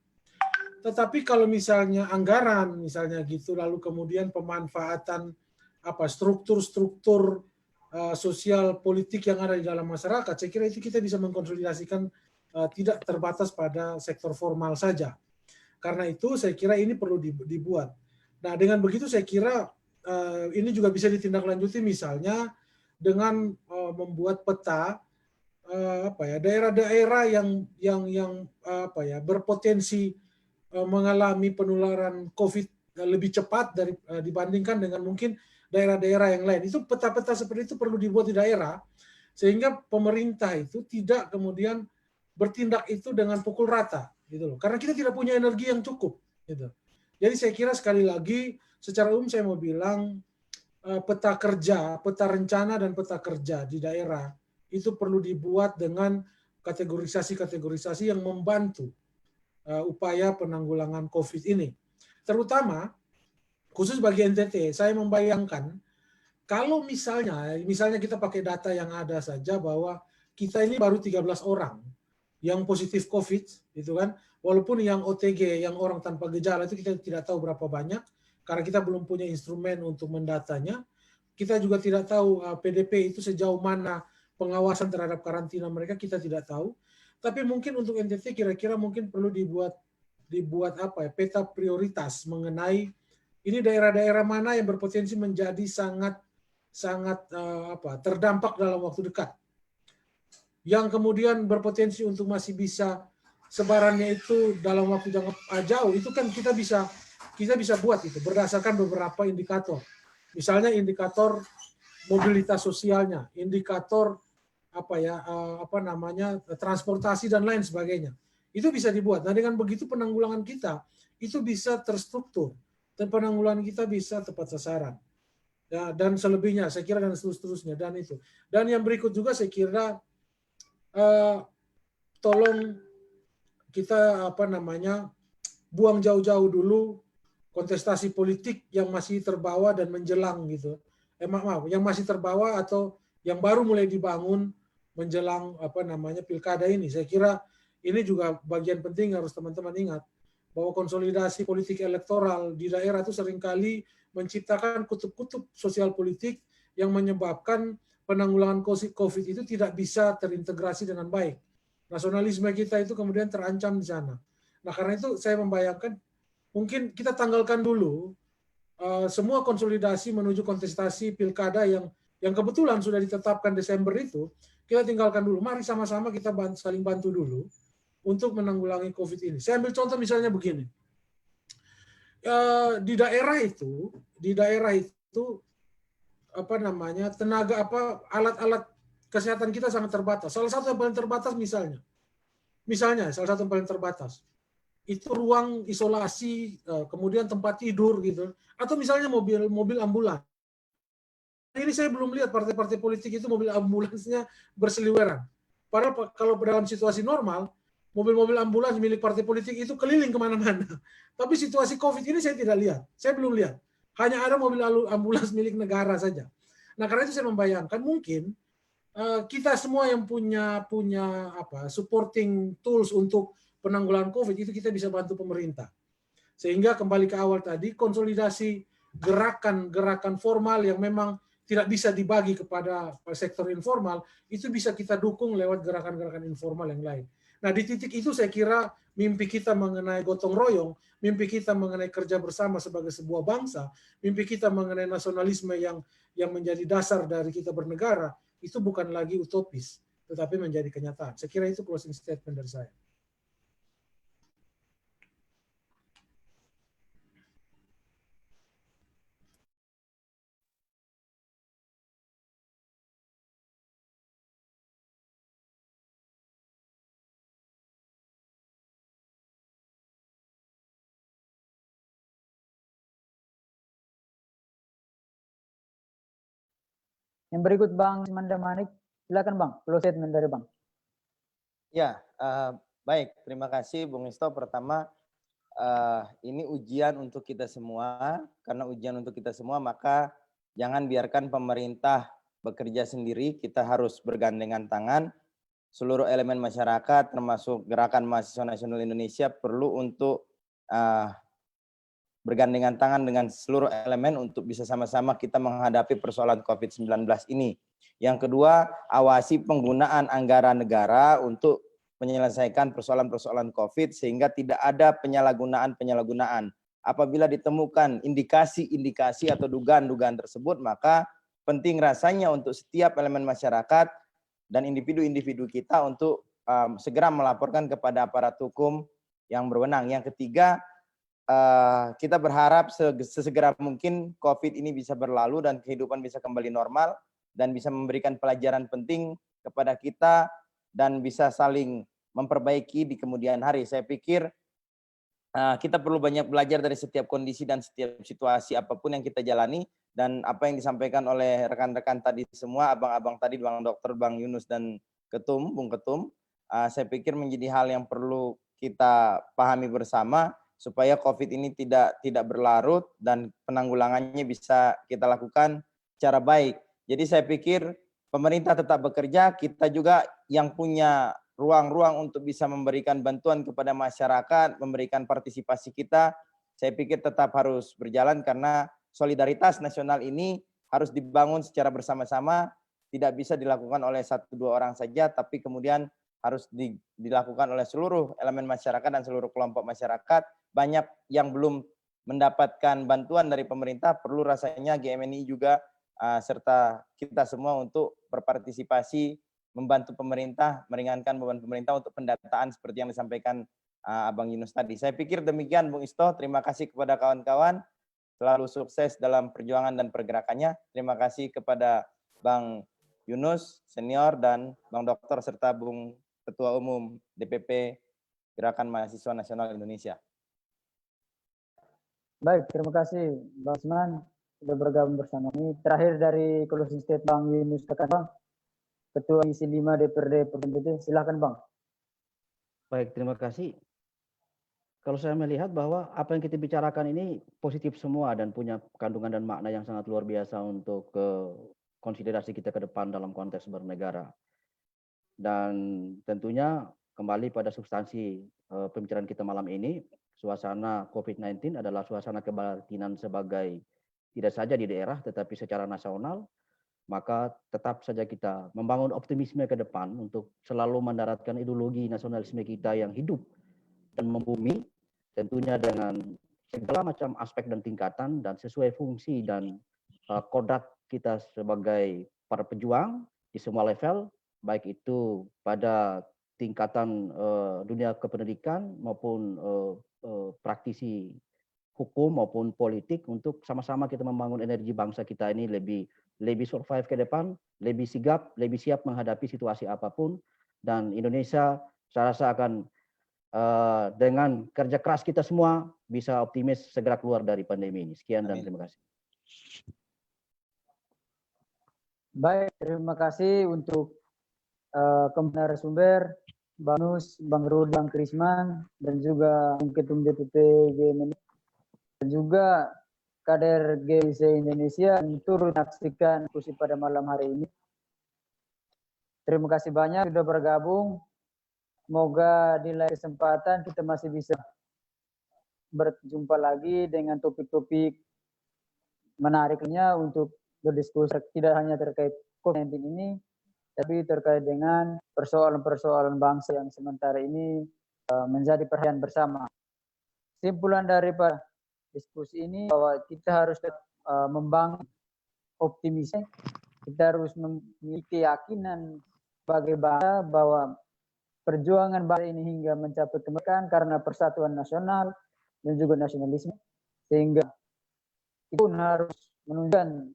Tetapi kalau misalnya anggaran, misalnya gitu, lalu kemudian pemanfaatan struktur-struktur sosial politik yang ada di dalam masyarakat, saya kira itu kita bisa mengkonsolidasikan tidak terbatas pada sektor formal saja. Karena itu saya kira ini perlu dibuat. Nah, dengan begitu saya kira ini juga bisa ditindaklanjuti misalnya dengan membuat peta daerah-daerah yang berpotensi mengalami penularan COVID lebih cepat dibandingkan dengan mungkin daerah-daerah yang lain. Itu peta-peta seperti itu perlu dibuat di daerah sehingga pemerintah itu tidak kemudian bertindak itu dengan pukul rata, gitu loh. Karena kita tidak punya energi yang cukup, gitu. Jadi saya kira sekali lagi secara umum saya mau bilang peta kerja, peta rencana dan peta kerja di daerah itu perlu dibuat dengan kategorisasi-kategorisasi yang membantu upaya penanggulangan COVID ini. Terutama khusus bagi NTT, saya membayangkan kalau misalnya kita pakai data yang ada saja bahwa kita ini baru 13 orang yang positif COVID, gitu kan. Walaupun yang OTG, yang orang tanpa gejala itu kita tidak tahu berapa banyak, karena kita belum punya instrumen untuk mendatanya. Kita juga tidak tahu PDP itu sejauh mana pengawasan terhadap karantina mereka, kita tidak tahu. Tapi mungkin untuk NTT kira-kira mungkin perlu dibuat peta prioritas mengenai ini daerah-daerah mana yang berpotensi menjadi sangat terdampak dalam waktu dekat. Yang kemudian berpotensi untuk masih bisa sebarannya itu dalam waktu jauh, itu kan kita bisa buat itu berdasarkan beberapa indikator. Misalnya indikator mobilitas sosialnya, indikator transportasi dan lain sebagainya. Itu bisa dibuat. Nah, dengan begitu penanggulangan kita itu bisa terstruktur dan penanggulangan kita bisa tepat sasaran. Ya, dan selebihnya saya kira dan seterusnya dan itu. Dan yang berikut juga saya kira tolong kita buang jauh-jauh dulu kontestasi politik yang masih terbawa dan menjelang gitu. Yang masih terbawa atau yang baru mulai dibangun menjelang pilkada ini. Saya kira ini juga bagian penting harus teman-teman ingat bahwa konsolidasi politik elektoral di daerah itu seringkali menciptakan kutub-kutub sosial politik yang menyebabkan penanggulangan COVID itu tidak bisa terintegrasi dengan baik. Nasionalisme kita itu kemudian terancam di sana. Nah, karena itu saya membayangkan mungkin kita tanggalkan dulu semua konsolidasi menuju kontestasi pilkada yang kebetulan sudah ditetapkan Desember itu, kita tinggalkan dulu. Mari sama-sama kita saling bantu dulu untuk menanggulangi COVID ini. Saya ambil contoh misalnya begini. Di daerah itu alat-alat kesehatan kita sangat terbatas. Salah satu yang paling terbatas misalnya salah satu yang paling terbatas itu ruang isolasi, kemudian tempat tidur gitu, atau misalnya mobil ambulans. Ini saya belum lihat partai-partai politik itu mobil ambulansnya berseliweran. Padahal kalau dalam situasi normal, mobil-mobil ambulans milik partai politik itu keliling kemana-mana. Tapi situasi COVID ini saya tidak lihat, saya belum lihat. Hanya ada mobil ambulans milik negara saja. Nah, karena itu saya membayangkan mungkin kita semua yang punya supporting tools untuk penanggulangan COVID itu kita bisa bantu pemerintah. Sehingga kembali ke awal tadi, konsolidasi gerakan-gerakan formal yang memang tidak bisa dibagi kepada sektor informal, itu bisa kita dukung lewat gerakan-gerakan informal yang lain. Nah, di titik itu saya kira mimpi kita mengenai gotong royong, mimpi kita mengenai kerja bersama sebagai sebuah bangsa, mimpi kita mengenai nasionalisme yang menjadi dasar dari kita bernegara, itu bukan lagi utopis, tetapi menjadi kenyataan. Saya kira itu closing statement dari saya. Yang berikut Bang Manda Manik, silakan Bang, close statement dari Bang. Ya, baik. Terima kasih Bung Isto. Pertama, ini ujian untuk kita semua. Karena ujian untuk kita semua, maka jangan biarkan pemerintah bekerja sendiri. Kita harus bergandengan tangan. Seluruh elemen masyarakat, termasuk Gerakan Mahasiswa Nasional Indonesia, perlu untuk bergandengan tangan dengan seluruh elemen untuk bisa sama-sama kita menghadapi persoalan COVID-19 ini. Yang kedua, awasi penggunaan anggaran negara untuk menyelesaikan persoalan-persoalan COVID sehingga tidak ada penyalahgunaan. Apabila ditemukan indikasi-indikasi atau dugaan-dugaan tersebut, maka penting rasanya untuk setiap elemen masyarakat dan individu-individu kita untuk segera melaporkan kepada aparat hukum yang berwenang. Yang ketiga, kita berharap sesegera mungkin COVID ini bisa berlalu dan kehidupan bisa kembali normal dan bisa memberikan pelajaran penting kepada kita dan bisa saling memperbaiki di kemudian hari. Saya pikir kita perlu banyak belajar dari setiap kondisi dan setiap situasi apapun yang kita jalani, dan apa yang disampaikan oleh rekan-rekan tadi semua, abang-abang tadi, Bang Dokter, Bang Yunus, dan Bung Ketum, saya pikir menjadi hal yang perlu kita pahami bersama supaya COVID ini tidak berlarut dan penanggulangannya bisa kita lakukan secara baik. Jadi saya pikir pemerintah tetap bekerja, kita juga yang punya ruang-ruang untuk bisa memberikan bantuan kepada masyarakat, memberikan partisipasi kita, saya pikir tetap harus berjalan karena solidaritas nasional ini harus dibangun secara bersama-sama, tidak bisa dilakukan oleh 1-2 orang saja, tapi kemudian harus dilakukan oleh seluruh elemen masyarakat dan seluruh kelompok masyarakat. Banyak yang belum mendapatkan bantuan dari pemerintah, perlu rasanya GMNI juga serta kita semua untuk berpartisipasi membantu pemerintah, meringankan beban pemerintah untuk pendataan seperti yang disampaikan Abang Yunus tadi. Saya pikir demikian Bung Isto, terima kasih kepada kawan-kawan, selalu sukses dalam perjuangan dan pergerakannya. Terima kasih kepada Bang Yunus senior dan Bang Dokter serta Bung Ketua Umum DPP Gerakan Mahasiswa Nasional Indonesia. Baik, terima kasih Bang Usman sudah bergabung bersama kami. Terakhir dari closing statement Bang Yunus Bang, Ketua Komisi 5 DPRD Provinsi, silakan Bang. Baik, terima kasih. Kalau saya melihat bahwa apa yang kita bicarakan ini positif semua dan punya kandungan dan makna yang sangat luar biasa untuk konsiderasi kita ke depan dalam konteks bernegara. Dan tentunya kembali pada substansi pembicaraan kita malam ini, suasana COVID-19 adalah suasana kebatinan sebagai tidak saja di daerah tetapi secara nasional, maka tetap saja kita membangun optimisme ke depan untuk selalu mendaratkan ideologi nasionalisme kita yang hidup dan membumi, tentunya dengan segala macam aspek dan tingkatan dan sesuai fungsi dan kodrat kita sebagai para pejuang di semua level, baik itu pada tingkatan dunia kependidikan maupun praktisi hukum maupun politik untuk sama-sama kita membangun energi bangsa kita ini lebih survive ke depan, lebih sigap, lebih siap menghadapi situasi apapun, dan Indonesia saya rasa akan dengan kerja keras kita semua bisa optimis segera keluar dari pandemi ini. Sekian dan terima kasih. Baik, terima kasih untuk keempat narasumber, Bang Nus, Bang Rudi, Bang Krisman, dan juga Ketum DPP GMN, dan juga kader GIC Indonesia yang turut menyaksikan diskusi pada malam hari ini. Terima kasih banyak sudah bergabung. Semoga di lain kesempatan kita masih bisa berjumpa lagi dengan topik-topik menariknya untuk berdiskusi tidak hanya terkait COVID-19 ini, tapi terkait dengan persoalan-persoalan bangsa yang sementara ini menjadi perhatian bersama. Kesimpulan dari diskusi ini bahwa kita harus membangun optimisme, kita harus memiliki keyakinan sebagai bangsa bahwa perjuangan bangsa ini hingga mencapai kemerdekaan karena persatuan nasional dan juga nasionalisme, sehingga itu harus menunjukkan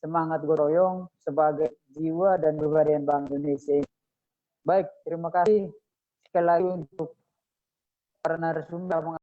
semangat gotong royong sebagai jiwa dan kepribadian bangsa Indonesia. Baik, terima kasih sekali lagi untuk para narasumber